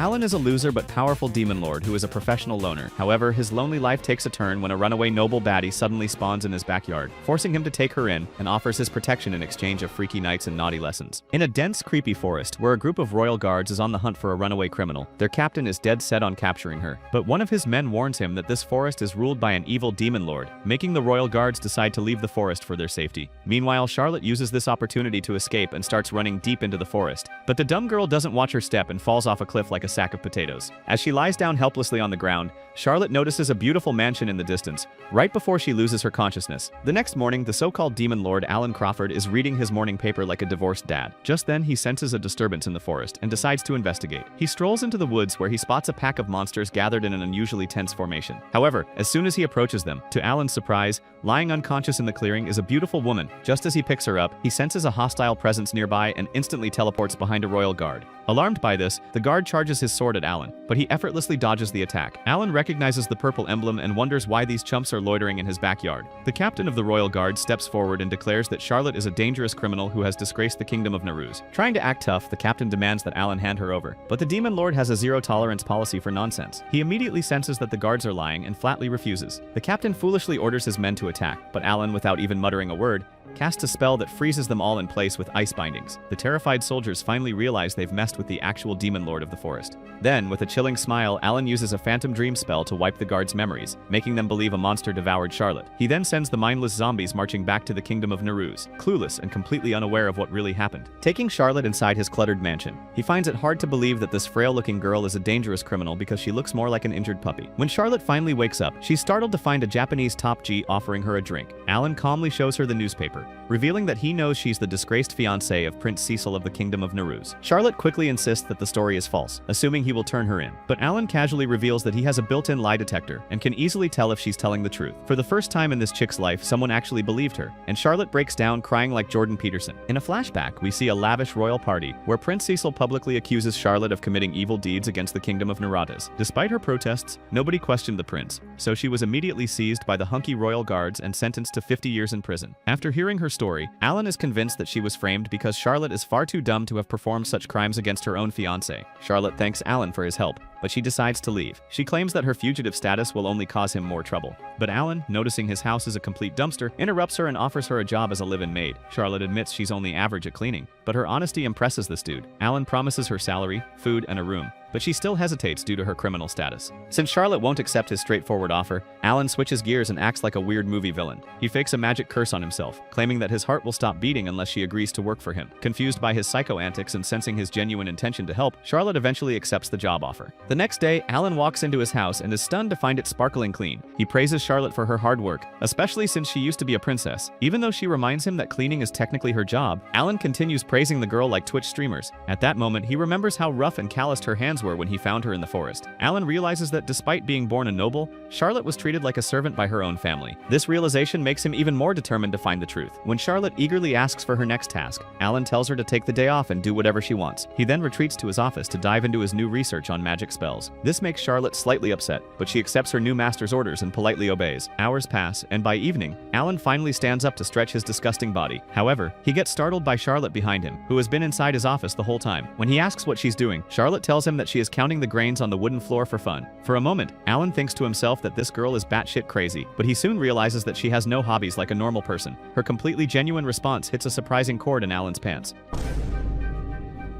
Alan is a loser but powerful demon lord who is a professional loner. However, his lonely life takes a turn when a runaway noble baddie suddenly spawns in his backyard, forcing him to take her in and offers his protection in exchange of freaky nights and naughty lessons. In a dense, creepy forest where a group of royal guards is on the hunt for a runaway criminal, their captain is dead set on capturing her. But one of his men warns him that this forest is ruled by an evil demon lord, making the royal guards decide to leave the forest for their safety. Meanwhile, Charlotte uses this opportunity to escape and starts running deep into the forest. But the dumb girl doesn't watch her step and falls off a cliff like a sack of potatoes. As she lies down helplessly on the ground, Charlotte notices a beautiful mansion in the distance, right before she loses her consciousness. The next morning, the so-called demon lord Alan Crawford is reading his morning paper like a divorced dad. Just then, he senses a disturbance in the forest and decides to investigate. He strolls into the woods where he spots a pack of monsters gathered in an unusually tense formation. However, as soon as he approaches them, to Alan's surprise, lying unconscious in the clearing is a beautiful woman. Just as he picks her up, he senses a hostile presence nearby and instantly teleports behind a royal guard. Alarmed by this, the guard charges his sword at Alan, but he effortlessly dodges the attack. Alan recognizes the purple emblem and wonders why these chumps are loitering in his backyard. The captain of the royal guard steps forward and declares that Charlotte is a dangerous criminal who has disgraced the kingdom of Naruz. Trying to act tough, the captain demands that Alan hand her over, but the demon lord has a zero-tolerance policy for nonsense. He immediately senses that the guards are lying and flatly refuses. The captain foolishly orders his men to attack, but Alan, without even muttering a word, casts a spell that freezes them all in place with ice bindings. The terrified soldiers finally realize they've messed with the actual demon lord of the forest. Then, with a chilling smile, Alan uses a phantom dream spell to wipe the guards' memories, making them believe a monster devoured Charlotte. He then sends the mindless zombies marching back to the kingdom of Naruz, clueless and completely unaware of what really happened. Taking Charlotte inside his cluttered mansion, he finds it hard to believe that this frail-looking girl is a dangerous criminal because she looks more like an injured puppy. When Charlotte finally wakes up, she's startled to find a Japanese top G offering her a drink. Alan calmly shows her the newspaper, revealing that he knows she's the disgraced fiancée of Prince Cecil of the Kingdom of Naruz. Charlotte quickly insists that the story is false, assuming he will turn her in. But Alan casually reveals that he has a built-in lie detector and can easily tell if she's telling the truth. For the first time in this chick's life, someone actually believed her, and Charlotte breaks down crying like Jordan Peterson. In a flashback, we see a lavish royal party where Prince Cecil publicly accuses Charlotte of committing evil deeds against the Kingdom of Naruz. Despite her protests, nobody questioned the prince, so she was immediately seized by the hunky royal guards and sentenced to 50 years in prison. After hearing her story, Alan is convinced that she was framed because Charlotte is far too dumb to have performed such crimes against her own fiancé. Charlotte thanks Alan for his help, but she decides to leave. She claims that her fugitive status will only cause him more trouble. But Alan, noticing his house is a complete dumpster, interrupts her and offers her a job as a live-in maid. Charlotte admits she's only average at cleaning, but her honesty impresses this dude. Alan promises her salary, food, and a room, but she still hesitates due to her criminal status. Since Charlotte won't accept his straightforward offer, Alan switches gears and acts like a weird movie villain. He fakes a magic curse on himself, claiming that his heart will stop beating unless she agrees to work for him. Confused by his psycho antics and sensing his genuine intention to help, Charlotte eventually accepts the job offer. The next day, Alan walks into his house and is stunned to find it sparkling clean. He praises Charlotte for her hard work, especially since she used to be a princess. Even though she reminds him that cleaning is technically her job, Alan continues praising the girl like Twitch streamers. At that moment, he remembers how rough and calloused her hands were when he found her in the forest. Alan realizes that despite being born a noble, Charlotte was treated like a servant by her own family. This realization makes him even more determined to find the truth. When Charlotte eagerly asks for her next task, Alan tells her to take the day off and do whatever she wants. He then retreats to his office to dive into his new research on magic spells. This makes Charlotte slightly upset, but she accepts her new master's orders and politely obeys. Hours pass, and by evening, Alan finally stands up to stretch his disgusting body. However, he gets startled by Charlotte behind him, who has been inside his office the whole time. When he asks what she's doing, Charlotte tells him that she is counting the grains on the wooden floor for fun. For a moment, Alan thinks to himself that this girl is batshit crazy, but he soon realizes that she has no hobbies like a normal person. Her completely genuine response hits a surprising chord in Alan's pants.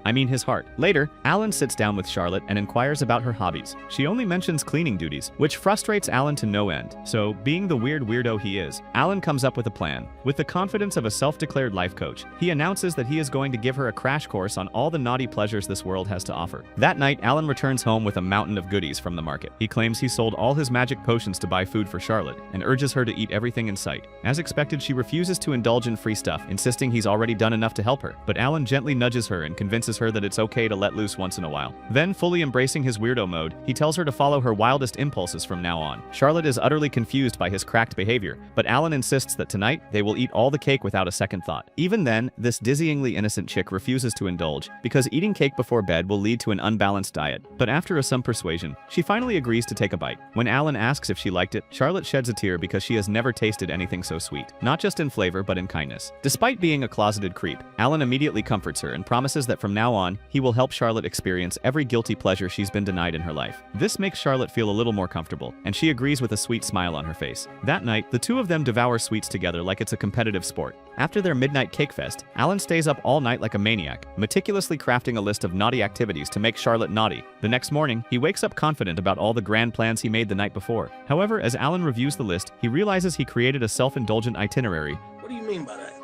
His heart. Later, Alan sits down with Charlotte and inquires about her hobbies. She only mentions cleaning duties, which frustrates Alan to no end. So, being the weird weirdo he is, Alan comes up with a plan. With the confidence of a self-declared life coach, he announces that he is going to give her a crash course on all the naughty pleasures this world has to offer. That night, Alan returns home with a mountain of goodies from the market. He claims he sold all his magic potions to buy food for Charlotte, and urges her to eat everything in sight. As expected, she refuses to indulge in free stuff, insisting he's already done enough to help her. But Alan gently nudges her and convinces her that it's okay to let loose once in a while. Then, fully embracing his weirdo mode, he tells her to follow her wildest impulses from now on. Charlotte is utterly confused by his cracked behavior, but Alan insists that tonight, they will eat all the cake without a second thought. Even then, this dizzyingly innocent chick refuses to indulge, because eating cake before bed will lead to an unbalanced diet. But after some persuasion, she finally agrees to take a bite. When Alan asks if she liked it, Charlotte sheds a tear because she has never tasted anything so sweet. Not just in flavor, but in kindness. Despite being a closeted creep, Alan immediately comforts her and promises that from now now on, he will help Charlotte experience every guilty pleasure she's been denied in her life. This makes Charlotte feel a little more comfortable, and she agrees with a sweet smile on her face. That night, the two of them devour sweets together like it's a competitive sport. After their midnight cake fest, Alan stays up all night like a maniac, meticulously crafting a list of naughty activities to make Charlotte naughty. The next morning, he wakes up confident about all the grand plans he made the night before. However, as Alan reviews the list, he realizes he created a self-indulgent itinerary. What do you mean by that?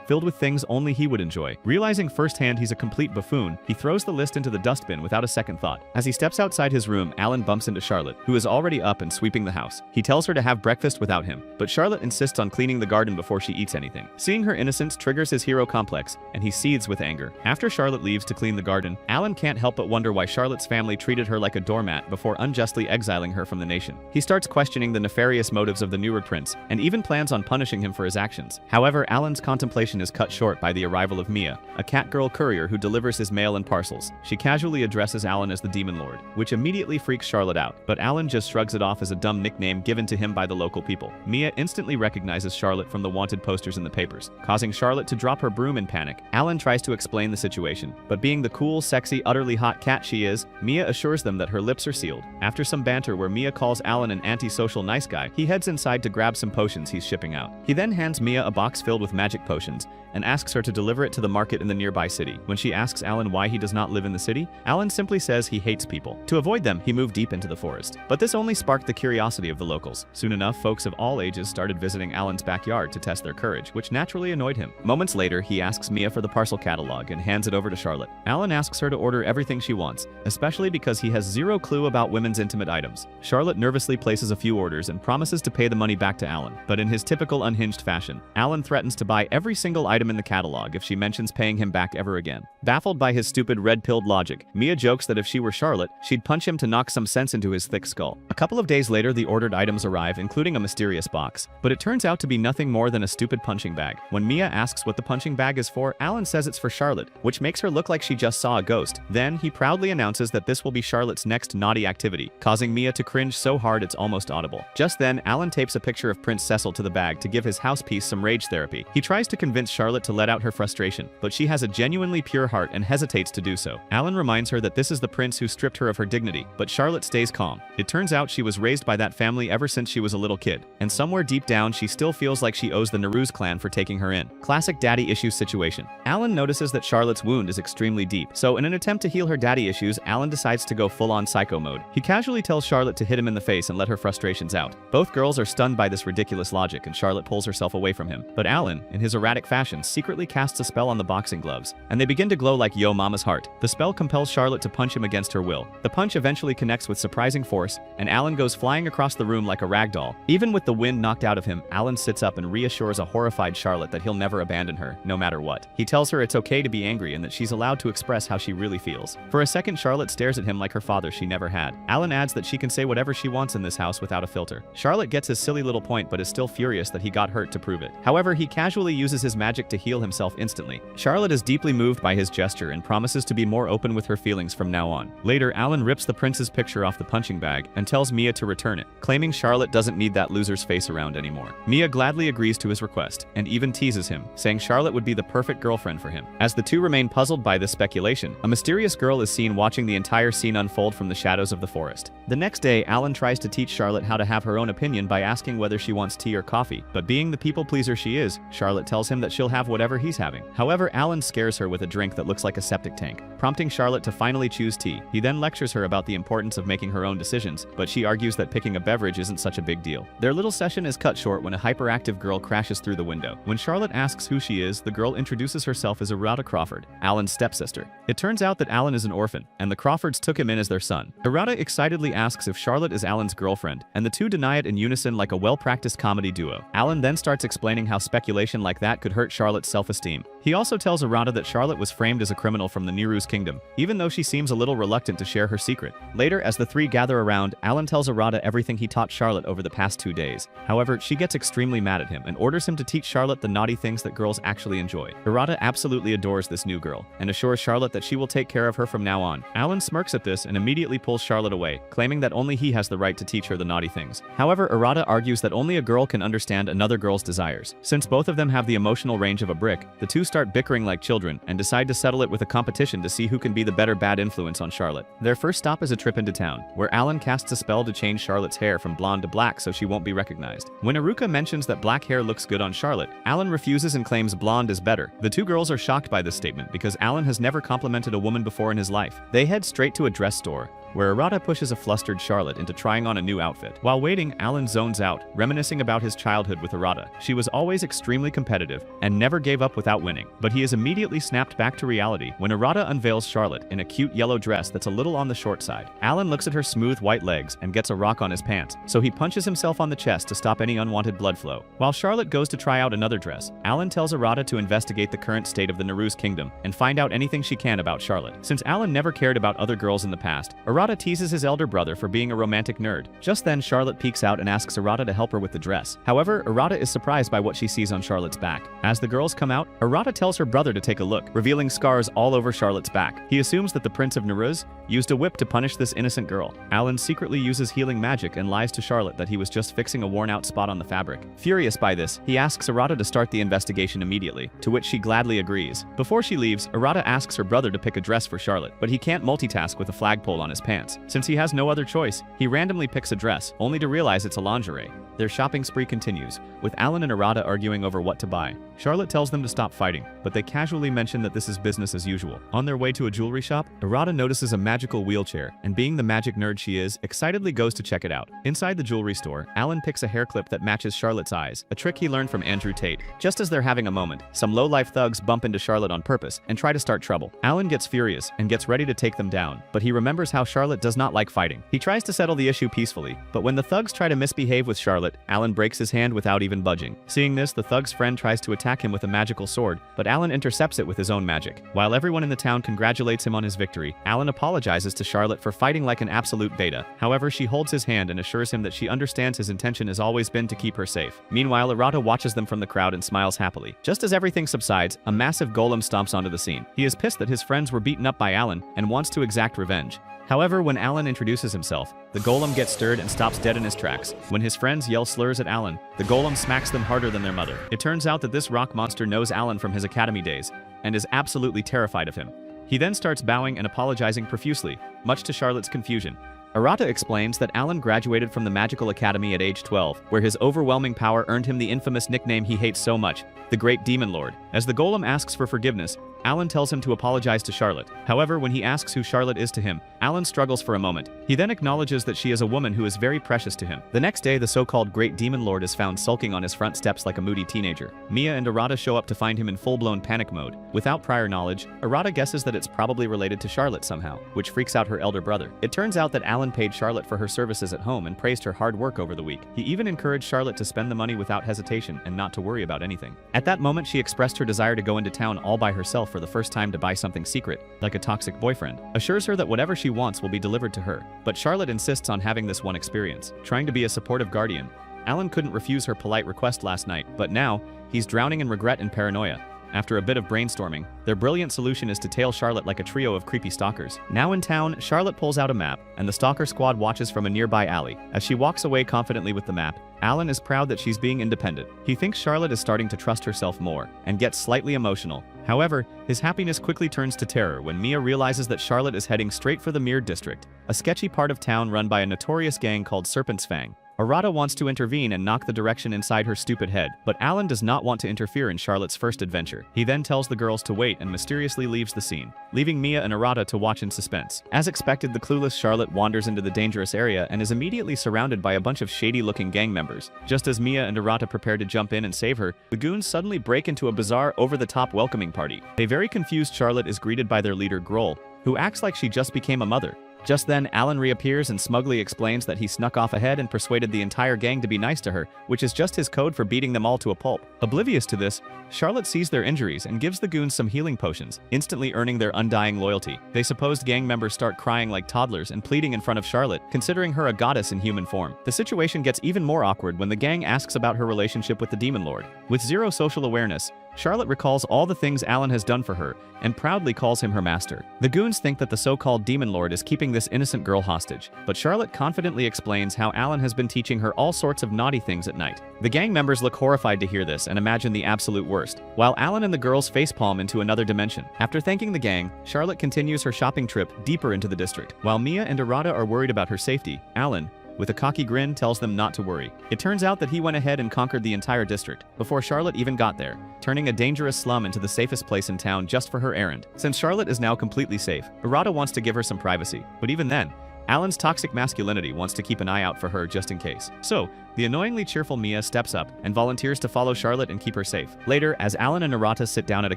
Filled with things only he would enjoy. Realizing firsthand he's a complete buffoon, he throws the list into the dustbin without a second thought. As he steps outside his room, Alan bumps into Charlotte, who is already up and sweeping the house. He tells her to have breakfast without him, but Charlotte insists on cleaning the garden before she eats anything. Seeing her innocence triggers his hero complex, and he seethes with anger. After Charlotte leaves to clean the garden, Alan can't help but wonder why Charlotte's family treated her like a doormat before unjustly exiling her from the nation. He starts questioning the nefarious motives of the newer prince, and even plans on punishing him for his actions. However, Alan's contemplation is cut short by the arrival of Mia, a catgirl courier who delivers his mail and parcels. She casually addresses Alan as the Demon Lord, which immediately freaks Charlotte out, but Alan just shrugs it off as a dumb nickname given to him by the local people. Mia instantly recognizes Charlotte from the wanted posters in the papers, causing Charlotte to drop her broom in panic. Alan tries to explain the situation, but being the cool, sexy, utterly hot cat she is, Mia assures them that her lips are sealed. After some banter where Mia calls Alan an antisocial nice guy, he heads inside to grab some potions he's shipping out. He then hands Mia a box filled with magic potions, and asks her to deliver it to the market in the nearby city. When she asks Alan why he does not live in the city, Alan simply says he hates people. To avoid them, he moved deep into the forest. But this only sparked the curiosity of the locals. Soon enough, folks of all ages started visiting Alan's backyard to test their courage, which naturally annoyed him. Moments later, he asks Mia for the parcel catalog and hands it over to Charlotte. Alan asks her to order everything she wants, especially because he has zero clue about women's intimate items. Charlotte nervously places a few orders and promises to pay the money back to Alan. But in his typical unhinged fashion, Alan threatens to buy every single item in the catalog if she mentions paying him back ever again. Baffled by his stupid red-pilled logic, Mia jokes that if she were Charlotte, she'd punch him to knock some sense into his thick skull. A couple of days later, the ordered items arrive, including a mysterious box, but it turns out to be nothing more than a stupid punching bag. When Mia asks what the punching bag is for, Alan says it's for Charlotte, which makes her look like she just saw a ghost. Then, he proudly announces that this will be Charlotte's next naughty activity, causing Mia to cringe so hard it's almost audible. Just then, Alan tapes a picture of Prince Cecil to the bag to give his housepiece some rage therapy. He tries to convince Charlotte to let out her frustration, but she has a genuinely pure heart and hesitates to do so. Alan reminds her that this is the prince who stripped her of her dignity, but Charlotte stays calm. It turns out she was raised by that family ever since she was a little kid, and somewhere deep down she still feels like she owes the Nehru's clan for taking her in. Classic daddy issues situation. Alan notices that Charlotte's wound is extremely deep, so in an attempt to heal her daddy issues, Alan decides to go full-on psycho mode. He casually tells Charlotte to hit him in the face and let her frustrations out. Both girls are stunned by this ridiculous logic, and Charlotte pulls herself away from him. But Alan, in his erratic fashion, secretly casts a spell on the boxing gloves, and they begin to glow like Yo Mama's heart. The spell compels Charlotte to punch him against her will. The punch eventually connects with surprising force, and Alan goes flying across the room like a rag doll. Even with the wind knocked out of him, Alan sits up and reassures a horrified Charlotte that he'll never abandon her, no matter what. He tells her it's okay to be angry and that she's allowed to express how she really feels. For a second, Charlotte stares at him like her father she never had. Alan adds that she can say whatever she wants in this house without a filter. Charlotte gets his silly little point but is still furious that he got hurt to prove it. However, he casually uses his magic to heal himself instantly. Charlotte is deeply moved by his gesture and promises to be more open with her feelings from now on. Later, Alan rips the prince's picture off the punching bag and tells Mia to return it, claiming Charlotte doesn't need that loser's face around anymore. Mia gladly agrees to his request and even teases him, saying Charlotte would be the perfect girlfriend for him. As the two remain puzzled by this speculation, a mysterious girl is seen watching the entire scene unfold from the shadows of the forest. The next day, Alan tries to teach Charlotte how to have her own opinion by asking whether she wants tea or coffee, but being the people pleaser she is, Charlotte tells him that she'll have whatever he's having. However, Alan scares her with a drink that looks like a septic tank, prompting Charlotte to finally choose tea. He then lectures her about the importance of making her own decisions, but she argues that picking a beverage isn't such a big deal. Their little session is cut short when a hyperactive girl crashes through the window. When Charlotte asks who she is, the girl introduces herself as Errata Crawford, Alan's stepsister. It turns out that Alan is an orphan, and the Crawfords took him in as their son. Errata excitedly asks if Charlotte is Alan's girlfriend, and the two deny it in unison like a well-practiced comedy duo. Alan then starts explaining how speculation like that could hurt Charlotte's self-esteem. He also tells Errata that Charlotte was framed as a criminal from the Nehru's kingdom, even though she seems a little reluctant to share her secret. Later, as the three gather around, Alan tells Errata everything he taught Charlotte over the past 2 days. However, she gets extremely mad at him and orders him to teach Charlotte the naughty things that girls actually enjoy. Errata absolutely adores this new girl, and assures Charlotte that she will take care of her from now on. Alan smirks at this and immediately pulls Charlotte away, claiming that only he has the right to teach her the naughty things. However, Errata argues that only a girl can understand another girl's desires, since both of them have the emotional emotional range of a brick, the two start bickering like children and decide to settle it with a competition to see who can be the better bad influence on Charlotte. Their first stop is a trip into town, where Alan casts a spell to change Charlotte's hair from blonde to black so she won't be recognized. When Iruka mentions that black hair looks good on Charlotte, Alan refuses and claims blonde is better. The two girls are shocked by this statement because Alan has never complimented a woman before in his life. They head straight to a dress store, where Arata pushes a flustered Charlotte into trying on a new outfit. While waiting, Alan zones out, reminiscing about his childhood with Arata. She was always extremely competitive and never gave up without winning. But he is immediately snapped back to reality when Arata unveils Charlotte in a cute yellow dress that's a little on the short side. Alan looks at her smooth white legs and gets a rock on his pants, so he punches himself on the chest to stop any unwanted blood flow. While Charlotte goes to try out another dress, Alan tells Arata to investigate the current state of the Naru's kingdom and find out anything she can about Charlotte. Since Alan never cared about other girls in the past, Arata teases his elder brother for being a romantic nerd. Just then, Charlotte peeks out and asks Arata to help her with the dress. However, Arata is surprised by what she sees on Charlotte's back. As the girls come out, Arata tells her brother to take a look, revealing scars all over Charlotte's back. He assumes that the Prince of Naruz used a whip to punish this innocent girl. Alan secretly uses healing magic and lies to Charlotte that he was just fixing a worn-out spot on the fabric. Furious by this, he asks Arata to start the investigation immediately, to which she gladly agrees. Before she leaves, Arata asks her brother to pick a dress for Charlotte, but he can't multitask with a flagpole on his pants. Since he has no other choice, he randomly picks a dress, only to realize it's a lingerie. Their shopping spree continues, with Alan and Arata arguing over what to buy. Charlotte tells them to stop fighting, but they casually mention that this is business as usual. On their way to a jewelry shop, Arata notices a magical wheelchair, and being the magic nerd she is, excitedly goes to check it out. Inside the jewelry store, Alan picks a hair clip that matches Charlotte's eyes, a trick he learned from Andrew Tate. Just as they're having a moment, some low-life thugs bump into Charlotte on purpose and try to start trouble. Alan gets furious and gets ready to take them down, but he remembers how Charlotte does not like fighting. He tries to settle the issue peacefully, but when the thugs try to misbehave with Charlotte, Alan breaks his hand without even budging. Seeing this, the thug's friend tries to attack him with a magical sword, but Alan intercepts it with his own magic. While everyone in the town congratulates him on his victory, Alan apologizes to Charlotte for fighting like an absolute beta. However, she holds his hand and assures him that she understands his intention has always been to keep her safe. Meanwhile, Arata watches them from the crowd and smiles happily. Just as everything subsides, a massive golem stomps onto the scene. He is pissed that his friends were beaten up by Alan and wants to exact revenge. However, when Alan introduces himself, the golem gets stirred and stops dead in his tracks. When his friends yell slurs at Alan, the golem smacks them harder than their mother. It turns out that this rock monster knows Alan from his academy days and is absolutely terrified of him. He then starts bowing and apologizing profusely, much to Charlotte's confusion. Arata explains that Alan graduated from the Magical Academy at age 12, where his overwhelming power earned him the infamous nickname he hates so much, the Great Demon Lord. As the golem asks for forgiveness, Alan tells him to apologize to Charlotte. However, when he asks who Charlotte is to him, Alan struggles for a moment. He then acknowledges that she is a woman who is very precious to him. The next day, the so-called Great Demon Lord is found sulking on his front steps like a moody teenager. Mia and Arata show up to find him in full-blown panic mode. Without prior knowledge, Arata guesses that it's probably related to Charlotte somehow, which freaks out her elder brother. It turns out that Alan paid Charlotte for her services at home and praised her hard work over the week. He even encouraged Charlotte to spend the money without hesitation and not to worry about anything. At that moment, she expressed her desire to go into town all by herself for the first time to buy something secret, like a toxic boyfriend, assures her that whatever she wants will be delivered to her. But Charlotte insists on having this one experience. Trying to be a supportive guardian, Alan couldn't refuse her polite request last night, but now, he's drowning in regret and paranoia. After a bit of brainstorming, their brilliant solution is to tail Charlotte like a trio of creepy stalkers. Now in town, Charlotte pulls out a map, and the stalker squad watches from a nearby alley. As she walks away confidently with the map, Alan is proud that she's being independent. He thinks Charlotte is starting to trust herself more, and gets slightly emotional. However, his happiness quickly turns to terror when Mia realizes that Charlotte is heading straight for the Mere District, a sketchy part of town run by a notorious gang called Serpent's Fang. Arata wants to intervene and knock the direction inside her stupid head, but Alan does not want to interfere in Charlotte's first adventure. He then tells the girls to wait and mysteriously leaves the scene, leaving Mia and Arata to watch in suspense. As expected, the clueless Charlotte wanders into the dangerous area and is immediately surrounded by a bunch of shady-looking gang members. Just as Mia and Arata prepare to jump in and save her, the goons suddenly break into a bizarre, over-the-top welcoming party. A very confused Charlotte is greeted by their leader Grohl, who acts like she just became a mother. Just then, Alan reappears and smugly explains that he snuck off ahead and persuaded the entire gang to be nice to her, which is just his code for beating them all to a pulp. Oblivious to this, Charlotte sees their injuries and gives the goons some healing potions, instantly earning their undying loyalty. They supposed gang members start crying like toddlers and pleading in front of Charlotte, considering her a goddess in human form. The situation gets even more awkward when the gang asks about her relationship with the Demon Lord. With zero social awareness, Charlotte recalls all the things Alan has done for her and proudly calls him her master. The goons think that the so-called demon lord is keeping this innocent girl hostage, but Charlotte confidently explains how Alan has been teaching her all sorts of naughty things at night. The gang members look horrified to hear this and imagine the absolute worst, while Alan and the girls facepalm into another dimension. After thanking the gang, Charlotte continues her shopping trip deeper into the district. While Mia and Arata are worried about her safety, Alan, with a cocky grin, tells them not to worry. It turns out that he went ahead and conquered the entire district before Charlotte even got there, turning a dangerous slum into the safest place in town just for her errand. Since Charlotte is now completely safe, Arata wants to give her some privacy, but even then, Alan's toxic masculinity wants to keep an eye out for her just in case. So, the annoyingly cheerful Mia steps up and volunteers to follow Charlotte and keep her safe. Later, as Alan and Arata sit down at a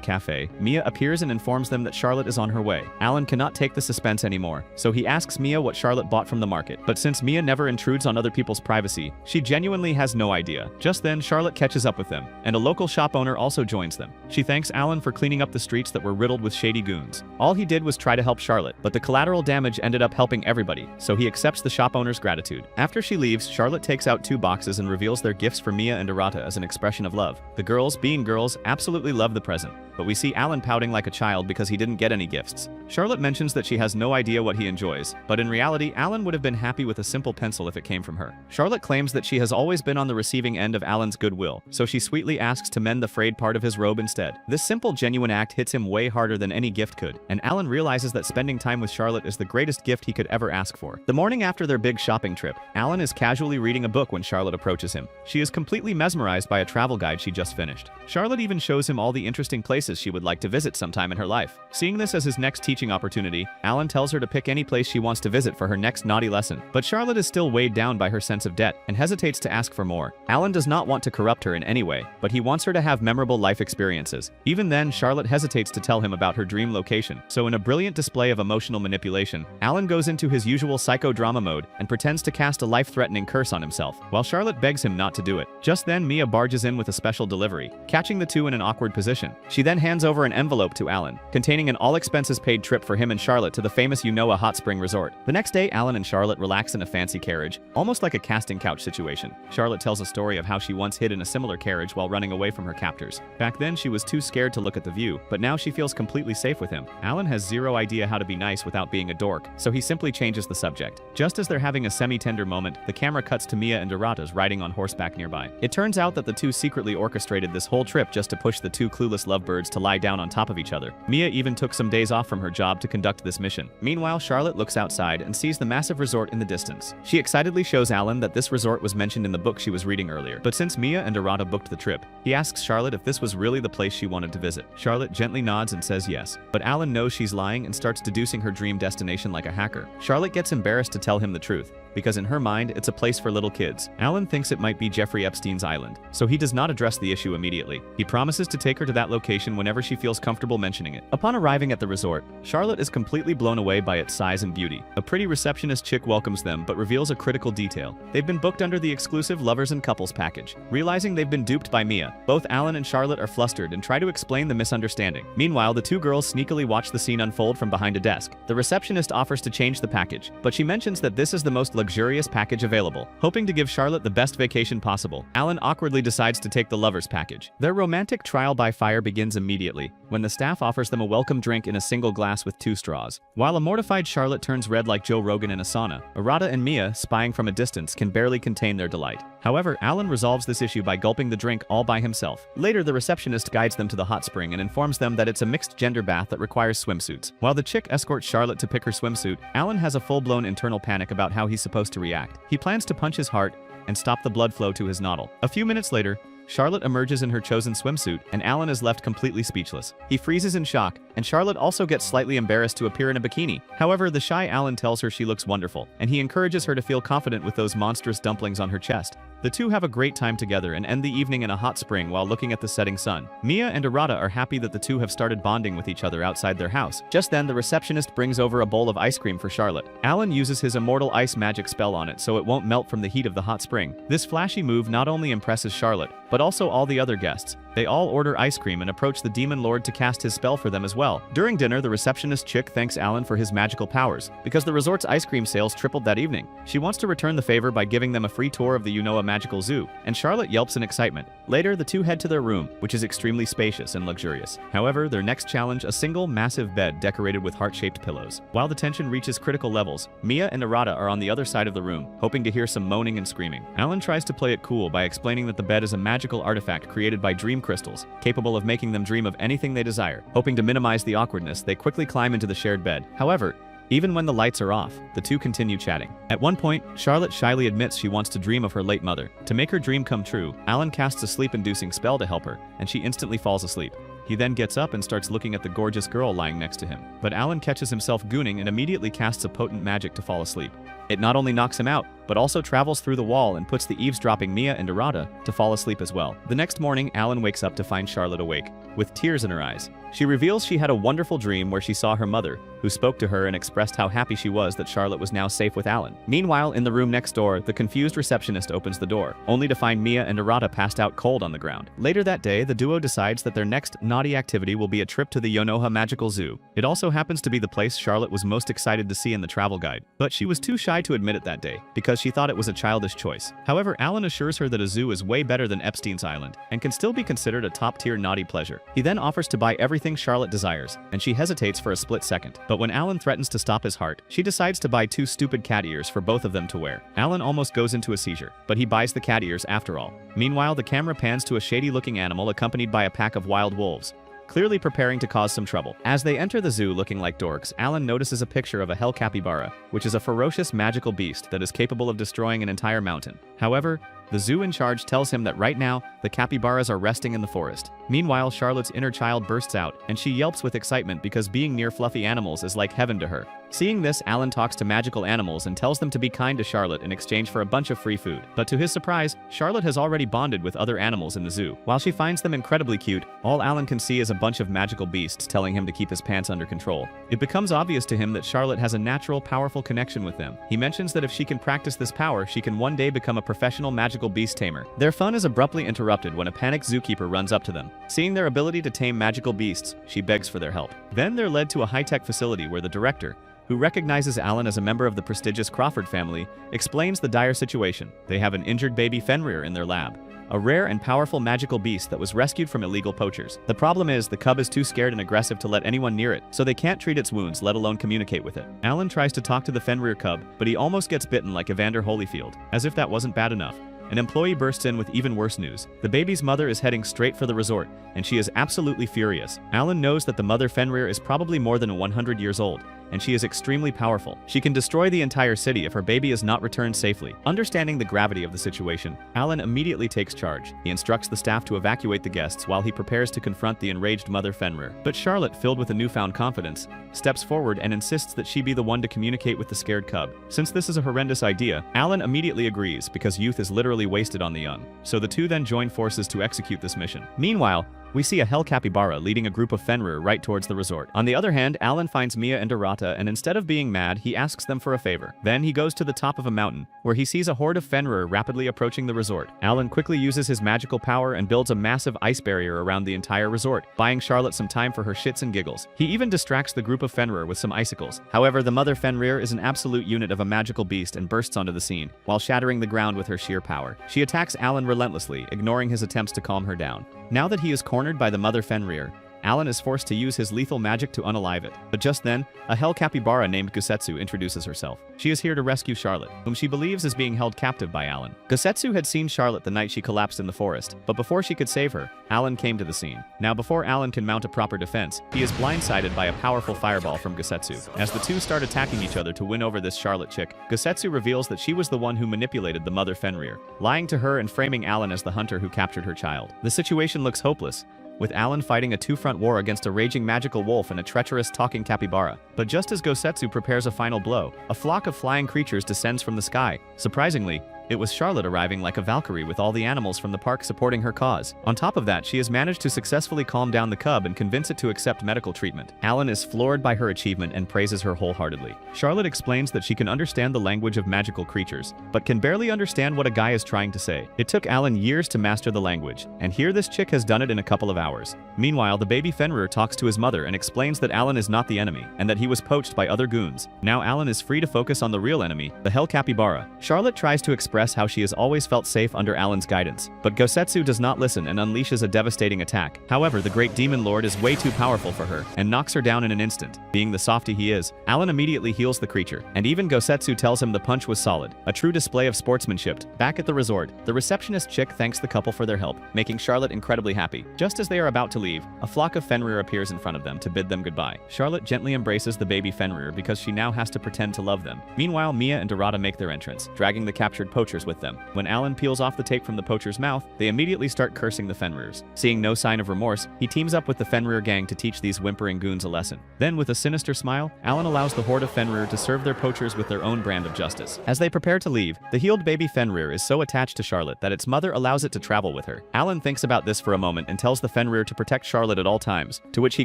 cafe, Mia appears and informs them that Charlotte is on her way. Alan cannot take the suspense anymore, so he asks Mia what Charlotte bought from the market. But since Mia never intrudes on other people's privacy, she genuinely has no idea. Just then, Charlotte catches up with them, and a local shop owner also joins them. She thanks Alan for cleaning up the streets that were riddled with shady goons. All he did was try to help Charlotte, but the collateral damage ended up helping everybody, so he accepts the shop owner's gratitude. After she leaves, Charlotte takes out 2 boxes and reveals their gifts for Mia and Arata as an expression of love. The girls, being girls, absolutely love the present, but we see Alan pouting like a child because he didn't get any gifts. Charlotte mentions that she has no idea what he enjoys, but in reality, Alan would have been happy with a simple pencil if it came from her. Charlotte claims that she has always been on the receiving end of Alan's goodwill, so she sweetly asks to mend the frayed part of his robe instead. This simple, genuine act hits him way harder than any gift could, and Alan realizes that spending time with Charlotte is the greatest gift he could ever ask for. The morning after their big shopping trip, Alan is casually reading a book when Charlotte approaches him. She is completely mesmerized by a travel guide she just finished. Charlotte even shows him all the interesting places she would like to visit sometime in her life. Seeing this as his next teaching opportunity, Alan tells her to pick any place she wants to visit for her next naughty lesson. But Charlotte is still weighed down by her sense of debt and hesitates to ask for more. Alan does not want to corrupt her in any way, but he wants her to have memorable life experiences. Even then, Charlotte hesitates to tell him about her dream location. So in a brilliant display of emotional manipulation, Alan goes into his usual psychodrama mode and pretends to cast a life-threatening curse on himself, while Charlotte begs him not to do it. Just then, Mia barges in with a special delivery, catching the two in an awkward position. She then hands over an envelope to Alan, containing an all-expenses-paid trip for him and Charlotte to the famous Unoa hot spring resort. The next day, Alan and Charlotte relax in a fancy carriage, almost like a casting couch situation. Charlotte tells a story of how she once hid in a similar carriage while running away from her captors. Back then, she was too scared to look at the view, but now she feels completely safe with him. Alan has zero idea how to be nice without being a dork, so he simply changes the subject. Just as they're having a semi-tender moment, the camera cuts to Mia and Arata's riding on horseback nearby. It turns out that the two secretly orchestrated this whole trip just to push the two clueless lovebirds to lie down on top of each other. Mia even took some days off from her job to conduct this mission. Meanwhile, Charlotte looks outside and sees the massive resort in the distance. She excitedly shows Alan that this resort was mentioned in the book she was reading earlier. But since Mia and Arata booked the trip, he asks Charlotte if this was really the place she wanted to visit. Charlotte gently nods and says yes, but Alan knows she's lying and starts deducing her dream destination like a hacker. Charlotte gets embarrassed to tell him the truth, because in her mind, it's a place for little kids. Alan thinks it might be Jeffrey Epstein's island, so he does not address the issue immediately. He promises to take her to that location whenever she feels comfortable mentioning it. Upon arriving at the resort, Charlotte is completely blown away by its size and beauty. A pretty receptionist chick welcomes them but reveals a critical detail. They've been booked under the exclusive lovers and couples package. Realizing they've been duped by Mia, both Alan and Charlotte are flustered and try to explain the misunderstanding. Meanwhile, the two girls sneakily watch the scene unfold from behind a desk. The receptionist offers to change the package, but she mentions that this is the most luxurious package available. Hoping to give Charlotte the best vacation possible, Alan awkwardly decides to take the lovers package. Their romantic trial by fire begins immediately, when the staff offers them a welcome drink in a single glass with 2 straws. While a mortified Charlotte turns red like Joe Rogan in a sauna, Arata and Mia, spying from a distance, can barely contain their delight. However, Alan resolves this issue by gulping the drink all by himself. Later, the receptionist guides them to the hot spring and informs them that it's a mixed-gender bath that requires swimsuits. While the chick escorts Charlotte to pick her swimsuit, Alan has a full-blown internal panic about how he's supposed to react. He plans to punch his heart and stop the blood flow to his noddle. A few minutes later, Charlotte emerges in her chosen swimsuit, and Alan is left completely speechless. He freezes in shock, and Charlotte also gets slightly embarrassed to appear in a bikini. However, the shy Alan tells her she looks wonderful, and he encourages her to feel confident with those monstrous dumplings on her chest. The two have a great time together and end the evening in a hot spring while looking at the setting sun. Mia and Arata are happy that the two have started bonding with each other outside their house. Just then, the receptionist brings over a bowl of ice cream for Charlotte. Alan uses his immortal ice magic spell on it so it won't melt from the heat of the hot spring. This flashy move not only impresses Charlotte, but also all the other guests, They all order ice cream and approach the demon lord to cast his spell for them as well. During dinner, the receptionist chick thanks Alan for his magical powers, because the resort's ice cream sales tripled that evening. She wants to return the favor by giving them a free tour of the Unoa Magical Zoo, and Charlotte yelps in excitement. Later, the two head to their room, which is extremely spacious and luxurious. However, their next challenge, a single massive bed decorated with heart-shaped pillows. While the tension reaches critical levels, Mia and Arata are on the other side of the room, hoping to hear some moaning and screaming. Alan tries to play it cool by explaining that the bed is a magical artifact created by dream crystals, capable of making them dream of anything they desire. Hoping to minimize the awkwardness, they quickly climb into the shared bed. However, even when the lights are off, the two continue chatting. At one point, Charlotte shyly admits she wants to dream of her late mother. To make her dream come true, Alan casts a sleep-inducing spell to help her, and she instantly falls asleep. He then gets up and starts looking at the gorgeous girl lying next to him. But Alan catches himself gooning and immediately casts a potent magic to fall asleep. It not only knocks him out, but also travels through the wall and puts the eavesdropping Mia and Arata to fall asleep as well. The next morning, Alan wakes up to find Charlotte awake, with tears in her eyes. She reveals she had a wonderful dream where she saw her mother, who spoke to her and expressed how happy she was that Charlotte was now safe with Alan. Meanwhile, in the room next door, the confused receptionist opens the door, only to find Mia and Arata passed out cold on the ground. Later that day, the duo decides that their next naughty activity will be a trip to the Unoa Magical Zoo. It also happens to be the place Charlotte was most excited to see in the travel guide, but she was too shy to admit it that day, because she thought it was a childish choice. However, Alan assures her that a zoo is way better than Epstein's Island, and can still be considered a top-tier naughty pleasure. He then offers to buy everything Charlotte desires, and she hesitates for a split second. But when Alan threatens to stop his heart, she decides to buy 2 stupid cat ears for both of them to wear. Alan almost goes into a seizure, but he buys the cat ears after all. Meanwhile, the camera pans to a shady-looking animal accompanied by a pack of wild wolves, clearly preparing to cause some trouble. As they enter the zoo looking like dorks, Alan notices a picture of a hell capybara, which is a ferocious magical beast that is capable of destroying an entire mountain. However, the zoo in charge tells him that right now, the capybaras are resting in the forest. Meanwhile, Charlotte's inner child bursts out, and she yelps with excitement because being near fluffy animals is like heaven to her. Seeing this, Alan talks to magical animals and tells them to be kind to Charlotte in exchange for a bunch of free food. But to his surprise, Charlotte has already bonded with other animals in the zoo. While she finds them incredibly cute, all Alan can see is a bunch of magical beasts telling him to keep his pants under control. It becomes obvious to him that Charlotte has a natural, powerful connection with them. He mentions that if she can practice this power, she can one day become a professional magical beast tamer. Their fun is abruptly interrupted when a panicked zookeeper runs up to them. Seeing their ability to tame magical beasts, she begs for their help. Then they're led to a high-tech facility where the director, who recognizes Alan as a member of the prestigious Crawford family, explains the dire situation. They have an injured baby Fenrir in their lab, a rare and powerful magical beast that was rescued from illegal poachers. The problem is, the cub is too scared and aggressive to let anyone near it, so they can't treat its wounds, let alone communicate with it. Alan tries to talk to the Fenrir cub, but he almost gets bitten like Evander Holyfield. As if that wasn't bad enough, an employee bursts in with even worse news. The baby's mother is heading straight for the resort, and she is absolutely furious. Alan knows that the mother Fenrir is probably more than 100 years old, and she is extremely powerful. She can destroy the entire city if her baby is not returned safely. Understanding the gravity of the situation, Alan immediately takes charge. He instructs the staff to evacuate the guests while he prepares to confront the enraged mother Fenrir. But Charlotte, filled with a newfound confidence, steps forward and insists that she be the one to communicate with the scared cub. Since this is a horrendous idea, Alan immediately agrees because youth is literally wasted on the young. So the two then join forces to execute this mission. Meanwhile, we see a hell capybara leading a group of Fenrir right towards the resort. On the other hand, Alan finds Mia and Arata, and instead of being mad, he asks them for a favor. Then he goes to the top of a mountain, where he sees a horde of Fenrir rapidly approaching the resort. Alan quickly uses his magical power and builds a massive ice barrier around the entire resort, buying Charlotte some time for her shits and giggles. He even distracts the group of Fenrir with some icicles. However, the mother Fenrir is an absolute unit of a magical beast and bursts onto the scene, while shattering the ground with her sheer power. She attacks Alan relentlessly, ignoring his attempts to calm her down. Now that he is cornered by the mother Fenrir, Alan is forced to use his lethal magic to unalive it. But just then, a hell capybara named Gusetsu introduces herself. She is here to rescue Charlotte, whom she believes is being held captive by Alan. Gusetsu had seen Charlotte the night she collapsed in the forest, but before she could save her, Alan came to the scene. Now, before Alan can mount a proper defense, he is blindsided by a powerful fireball from Gusetsu. As the two start attacking each other to win over this Charlotte chick, Gusetsu reveals that she was the one who manipulated the mother Fenrir, lying to her and framing Alan as the hunter who captured her child. The situation looks hopeless, with Alan fighting a two-front war against a raging magical wolf and a treacherous talking capybara. But just as Gusetsu prepares a final blow, a flock of flying creatures descends from the sky. Surprisingly, it was Charlotte arriving like a Valkyrie with all the animals from the park supporting her cause. On top of that, she has managed to successfully calm down the cub and convince it to accept medical treatment. Alan is floored by her achievement and praises her wholeheartedly. Charlotte explains that she can understand the language of magical creatures, but can barely understand what a guy is trying to say. It took Alan years to master the language, and here this chick has done it in a couple of hours. Meanwhile, the baby Fenrir talks to his mother and explains that Alan is not the enemy, and that he was poached by other goons. Now Alan is free to focus on the real enemy, the Hell Capybara. Charlotte tries to express how she has always felt safe under Alan's guidance, but Gosetsu does not listen and unleashes a devastating attack. However, the great demon lord is way too powerful for her, and knocks her down in an instant. Being the softie he is, Alan immediately heals the creature, and even Gosetsu tells him the punch was solid, a true display of sportsmanship. Back at the resort, the receptionist chick thanks the couple for their help, making Charlotte incredibly happy. Just as they are about to leave, a flock of Fenrir appears in front of them to bid them goodbye. Charlotte gently embraces the baby Fenrir because she now has to pretend to love them. Meanwhile, Mia and Dorada make their entrance, dragging the captured poachers with them. When Alan peels off the tape from the poacher's mouth, they immediately start cursing the Fenrirs. Seeing no sign of remorse, he teams up with the Fenrir gang to teach these whimpering goons a lesson. Then, with a sinister smile, Alan allows the horde of Fenrir to serve their poachers with their own brand of justice. As they prepare to leave, the healed baby Fenrir is so attached to Charlotte that its mother allows it to travel with her. Alan thinks about this for a moment and tells the Fenrir to protect Charlotte at all times, to which he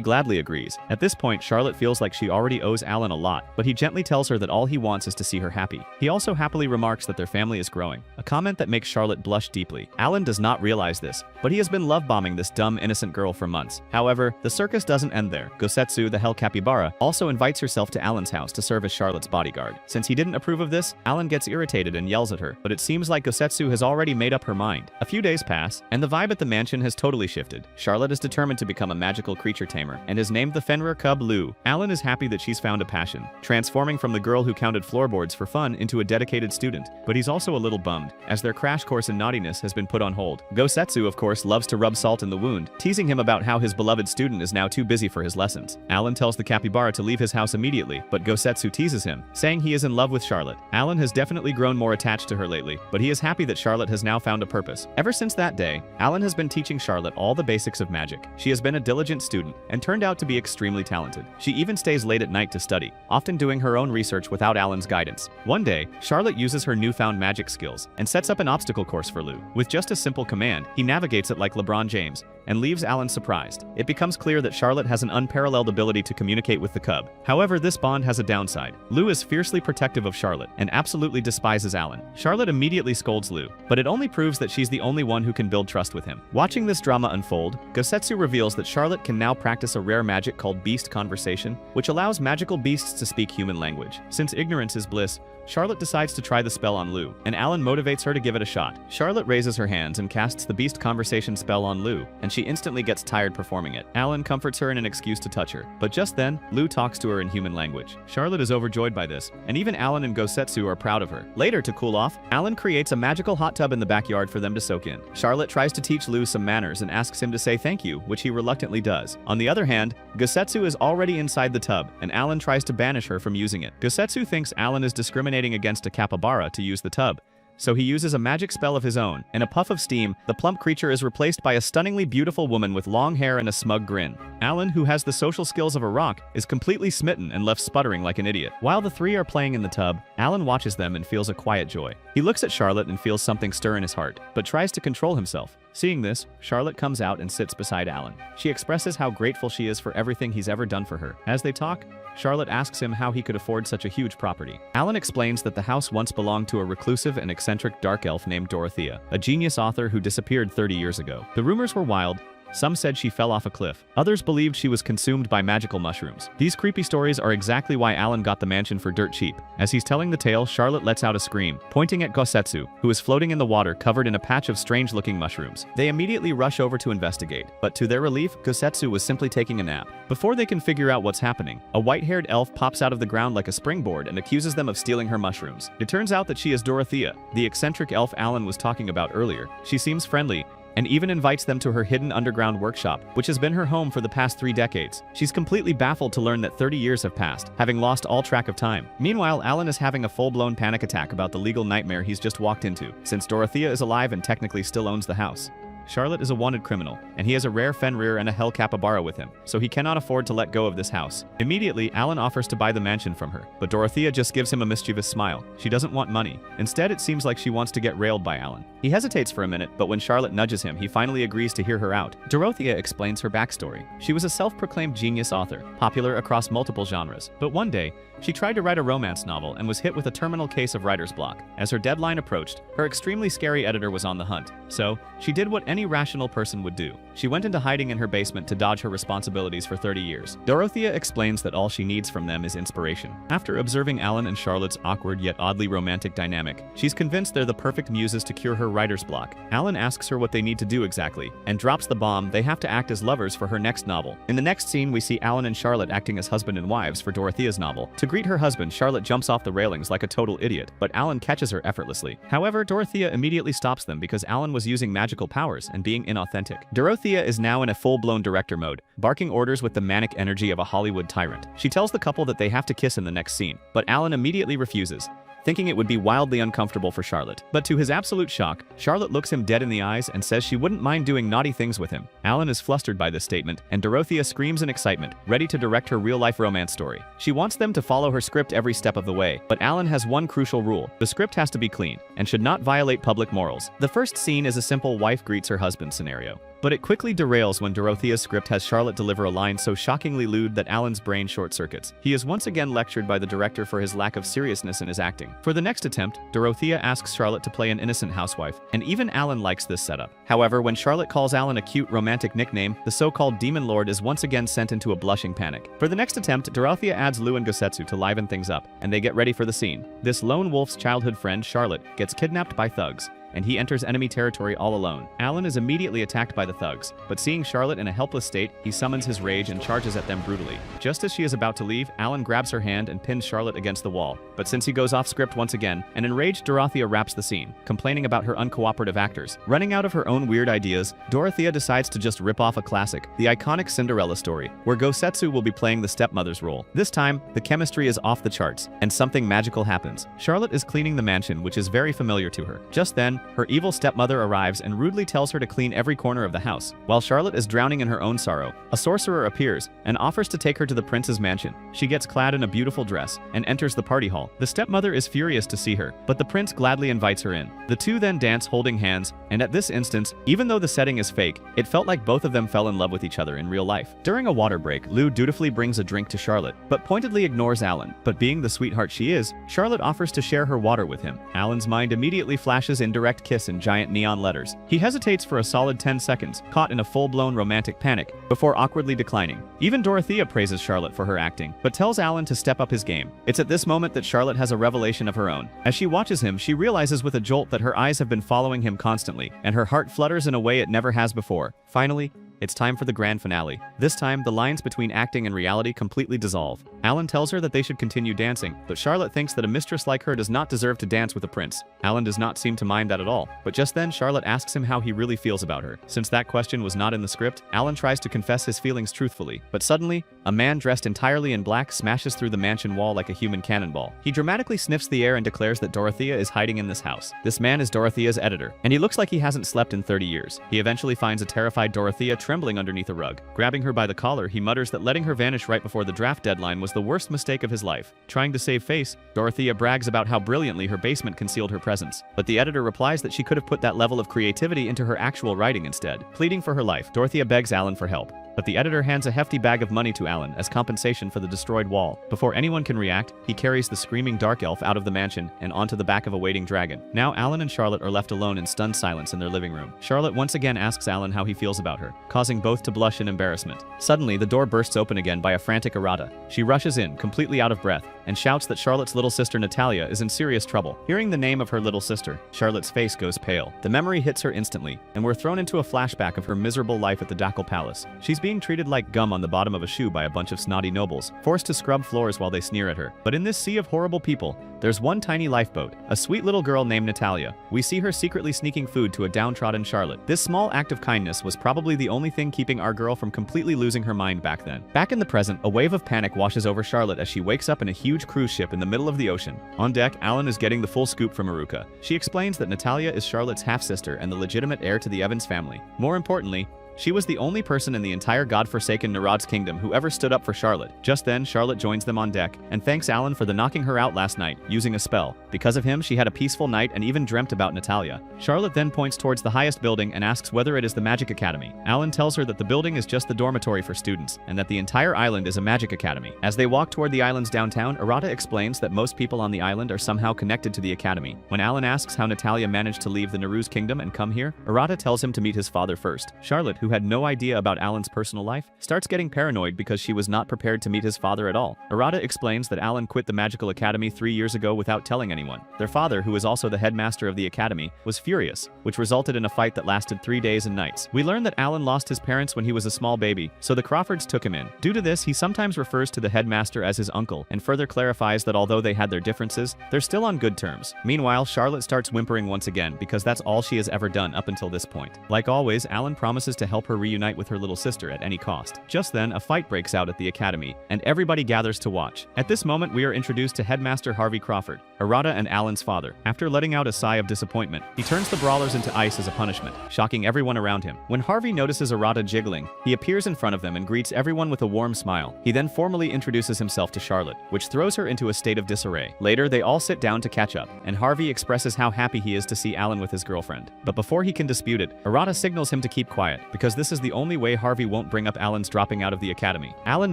gladly agrees. At this point, Charlotte feels like she already owes Alan a lot, but he gently tells her that all he wants is to see her happy. He also happily remarks that their family is growing, a comment that makes Charlotte blush deeply. Alan does not realize this, but he has been love-bombing this dumb, innocent girl for months. However, the circus doesn't end there. Gosetsu, the Hell Capybara, also invites herself to Alan's house to serve as Charlotte's bodyguard. Since he didn't approve of this, Alan gets irritated and yells at her, but it seems like Gosetsu has already made up her mind. A few days pass, and the vibe at the mansion has totally shifted. Charlotte is determined to become a magical creature tamer, and has named the Fenrir cub Lou. Alan is happy that she's found a passion, transforming from the girl who counted floorboards for fun into a dedicated student. But he's also a little bummed, as their crash course in naughtiness has been put on hold. Gosetsu, of course, loves to rub salt in the wound, teasing him about how his beloved student is now too busy for his lessons. Alan tells the capybara to leave his house immediately, but Gosetsu teases him, saying he is in love with Charlotte. Alan has definitely grown more attached to her lately, but he is happy that Charlotte has now found a purpose. Ever since that day, Alan has been teaching Charlotte all the basics of magic. She has been a diligent student, and turned out to be extremely talented. She even stays late at night to study, often doing her own research without Alan's guidance. One day, Charlotte uses her newfound magic skills, and sets up an obstacle course for Lou. With just a simple command, he navigates it like LeBron James, and leaves Alan surprised. It becomes clear that Charlotte has an unparalleled ability to communicate with the cub. However, this bond has a downside. Lou is fiercely protective of Charlotte, and absolutely despises Alan. Charlotte immediately scolds Lou, but it only proves that she's the only one who can build trust with him. Watching this drama unfold, Gosetsu reveals that Charlotte can now practice a rare magic called Beast Conversation, which allows magical beasts to speak human language. Since ignorance is bliss, Charlotte decides to try the spell on Lou, and Alan motivates her to give it a shot. Charlotte raises her hands and casts the Beast Conversation spell on Lou, and she instantly gets tired performing it. Alan comforts her in an excuse to touch her, but just then, Lou talks to her in human language. Charlotte is overjoyed by this, and even Alan and Gosetsu are proud of her. Later, to cool off, Alan creates a magical hot tub in the backyard for them to soak in. Charlotte tries to teach Lou some manners and asks him to say thank you, which he reluctantly does. On the other hand, Gosetsu is already inside the tub, and Alan tries to banish her from using it. Gosetsu thinks Alan is discriminating against a capybara to use the tub, so he uses a magic spell of his own. In a puff of steam, the plump creature is replaced by a stunningly beautiful woman with long hair and a smug grin. Alan, who has the social skills of a rock, is completely smitten and left sputtering like an idiot. While the three are playing in the tub, Alan watches them and feels a quiet joy. He looks at Charlotte and feels something stir in his heart, but tries to control himself. Seeing this, Charlotte comes out and sits beside Alan. She expresses how grateful she is for everything he's ever done for her. As they talk, Charlotte asks him how he could afford such a huge property. Alan explains that the house once belonged to a reclusive and eccentric dark elf named Dorothea, a genius author who disappeared 30 years ago. The rumors were wild. Some said she fell off a cliff. Others believed she was consumed by magical mushrooms. These creepy stories are exactly why Alan got the mansion for dirt cheap. As he's telling the tale, Charlotte lets out a scream, pointing at Gosetsu, who is floating in the water covered in a patch of strange-looking mushrooms. They immediately rush over to investigate, but to their relief, Gosetsu was simply taking a nap. Before they can figure out what's happening, a white-haired elf pops out of the ground like a springboard and accuses them of stealing her mushrooms. It turns out that she is Dorothea, the eccentric elf Alan was talking about earlier. She seems friendly, and even invites them to her hidden underground workshop, which has been her home for the past 3 decades. She's completely baffled to learn that 30 years have passed, having lost all track of time. Meanwhile, Alan is having a full-blown panic attack about the legal nightmare he's just walked into, since Dorothea is alive and technically still owns the house. Charlotte is a wanted criminal, and he has a rare Fenrir and a hell capybara with him, so he cannot afford to let go of this house. Immediately, Alan offers to buy the mansion from her, but Dorothea just gives him a mischievous smile. She doesn't want money. Instead, it seems like she wants to get railed by Alan. He hesitates for a minute, but when Charlotte nudges him, he finally agrees to hear her out. Dorothea explains her backstory. She was a self-proclaimed genius author, popular across multiple genres, but one day, she tried to write a romance novel and was hit with a terminal case of writer's block. As her deadline approached, her extremely scary editor was on the hunt. So, she did what any rational person would do. She went into hiding in her basement to dodge her responsibilities for 30 years. Dorothea explains that all she needs from them is inspiration. After observing Alan and Charlotte's awkward yet oddly romantic dynamic, she's convinced they're the perfect muses to cure her writer's block. Alan asks her what they need to do exactly, and drops the bomb they have to act as lovers for her next novel. In the next scene, we see Alan and Charlotte acting as husband and wives for Dorothea's novel. To greet her husband, Charlotte jumps off the railings like a total idiot, but Alan catches her effortlessly. However, Dorothea immediately stops them because Alan was using magical powers and being inauthentic. Dorothea is now in a full-blown director mode, barking orders with the manic energy of a Hollywood tyrant. She tells the couple that they have to kiss in the next scene, but Alan immediately refuses, thinking it would be wildly uncomfortable for Charlotte. But to his absolute shock, Charlotte looks him dead in the eyes and says she wouldn't mind doing naughty things with him. Alan is flustered by this statement, and Dorothea screams in excitement, ready to direct her real-life romance story. She wants them to follow her script every step of the way, but Alan has one crucial rule: the script has to be clean, and should not violate public morals. The first scene is a simple wife greets her husband scenario. But it quickly derails when Dorothea's script has Charlotte deliver a line so shockingly lewd that Alan's brain short-circuits. He is once again lectured by the director for his lack of seriousness in his acting. For the next attempt, Dorothea asks Charlotte to play an innocent housewife, and even Alan likes this setup. However, when Charlotte calls Alan a cute romantic nickname, the so-called Demon Lord is once again sent into a blushing panic. For the next attempt, Dorothea adds Lou and Gosetsu to liven things up, and they get ready for the scene. This lone wolf's childhood friend, Charlotte, gets kidnapped by thugs, and he enters enemy territory all alone. Alan is immediately attacked by the thugs, but seeing Charlotte in a helpless state, he summons his rage and charges at them brutally. Just as she is about to leave, Alan grabs her hand and pins Charlotte against the wall. But since he goes off script once again, an enraged Dorothea wraps the scene, complaining about her uncooperative actors. Running out of her own weird ideas, Dorothea decides to just rip off a classic, the iconic Cinderella story, where Gosetsu will be playing the stepmother's role. This time, the chemistry is off the charts, and something magical happens. Charlotte is cleaning the mansion, which is very familiar to her. Just then, her evil stepmother arrives and rudely tells her to clean every corner of the house. While Charlotte is drowning in her own sorrow, a sorcerer appears and offers to take her to the prince's mansion. She gets clad in a beautiful dress and enters the party hall. The stepmother is furious to see her, but the prince gladly invites her in. The two then dance holding hands, and at this instance, even though the setting is fake, it felt like both of them fell in love with each other in real life. During a water break, Lou dutifully brings a drink to Charlotte, but pointedly ignores Alan. But being the sweetheart she is, Charlotte offers to share her water with him. Alan's mind immediately flashes indirect kiss in giant neon letters. He hesitates for a solid 10 seconds, caught in a full-blown romantic panic, before awkwardly declining. Even Dorothea praises Charlotte for her acting, but tells Alan to step up his game. It's at this moment that Charlotte has a revelation of her own. As she watches him, she realizes with a jolt that her eyes have been following him constantly, and her heart flutters in a way it never has before. Finally, it's time for the grand finale. This time, the lines between acting and reality completely dissolve. Alan tells her that they should continue dancing, but Charlotte thinks that a mistress like her does not deserve to dance with a prince. Alan does not seem to mind that at all, but just then Charlotte asks him how he really feels about her. Since that question was not in the script, Alan tries to confess his feelings truthfully, but suddenly, a man dressed entirely in black smashes through the mansion wall like a human cannonball. He dramatically sniffs the air and declares that Dorothea is hiding in this house. This man is Dorothea's editor, and he looks like he hasn't slept in 30 years. He eventually finds a terrified Dorothea trembling underneath a rug. Grabbing her by the collar, he mutters that letting her vanish right before the draft deadline was the worst mistake of his life. Trying to save face, Dorothea brags about how brilliantly her basement concealed her presence. But the editor replies that she could have put that level of creativity into her actual writing instead. Pleading for her life, Dorothea begs Alan for help. But the editor hands a hefty bag of money to Alan as compensation for the destroyed wall. Before anyone can react, he carries the screaming dark elf out of the mansion and onto the back of a waiting dragon. Now Alan and Charlotte are left alone in stunned silence in their living room. Charlotte once again asks Alan how he feels about her, causing both to blush in embarrassment. Suddenly, the door bursts open again by a frantic Arata. She rushes in, completely out of breath, and shouts that Charlotte's little sister Natalia is in serious trouble. Hearing the name of her little sister, Charlotte's face goes pale. The memory hits her instantly, and we're thrown into a flashback of her miserable life at the Dackle Palace. She's being treated like gum on the bottom of a shoe by a bunch of snotty nobles, forced to scrub floors while they sneer at her. But in this sea of horrible people, there's one tiny lifeboat, a sweet little girl named Natalia. We see her secretly sneaking food to a downtrodden Charlotte. This small act of kindness was probably the only thing keeping our girl from completely losing her mind back then. Back in the present, a wave of panic washes over Charlotte as she wakes up in a huge cruise ship in the middle of the ocean. On deck, Alan is getting the full scoop from Iruka. She explains that Natalia is Charlotte's half-sister and the legitimate heir to the Evans family. More importantly, she was the only person in the entire godforsaken Narod's kingdom who ever stood up for Charlotte. Just then, Charlotte joins them on deck and thanks Alan for the knocking her out last night, using a spell. Because of him, she had a peaceful night and even dreamt about Natalia. Charlotte then points towards the highest building and asks whether it is the Magic Academy. Alan tells her that the building is just the dormitory for students, and that the entire island is a magic academy. As they walk toward the island's downtown, Arata explains that most people on the island are somehow connected to the academy. When Alan asks how Natalia managed to leave the Naru's kingdom and come here, Arata tells him to meet his father first. Charlotte, who had no idea about Alan's personal life, starts getting paranoid because she was not prepared to meet his father at all. Arata explains that Alan quit the magical academy 3 years ago without telling anyone. Their father, who is also the headmaster of the academy, was furious, which resulted in a fight that lasted 3 days and nights. We learn that Alan lost his parents when he was a small baby, so the Crawfords took him in. Due to this, he sometimes refers to the headmaster as his uncle, and further clarifies that although they had their differences, they're still on good terms. Meanwhile, Charlotte starts whimpering once again because that's all she has ever done up until this point. Like always, Alan promises to help her reunite with her little sister at any cost. Just then, a fight breaks out at the academy, and everybody gathers to watch. At this moment, we are introduced to Headmaster Harvey Crawford, Arata and Alan's father. After letting out a sigh of disappointment, he turns the brawlers into ice as a punishment, shocking everyone around him. When Harvey notices Arata jiggling, he appears in front of them and greets everyone with a warm smile. He then formally introduces himself to Charlotte, which throws her into a state of disarray. Later, they all sit down to catch up, and Harvey expresses how happy he is to see Alan with his girlfriend. But before he can dispute it, Arata signals him to keep quiet, because this is the only way Harvey won't bring up Alan's dropping out of the academy. Alan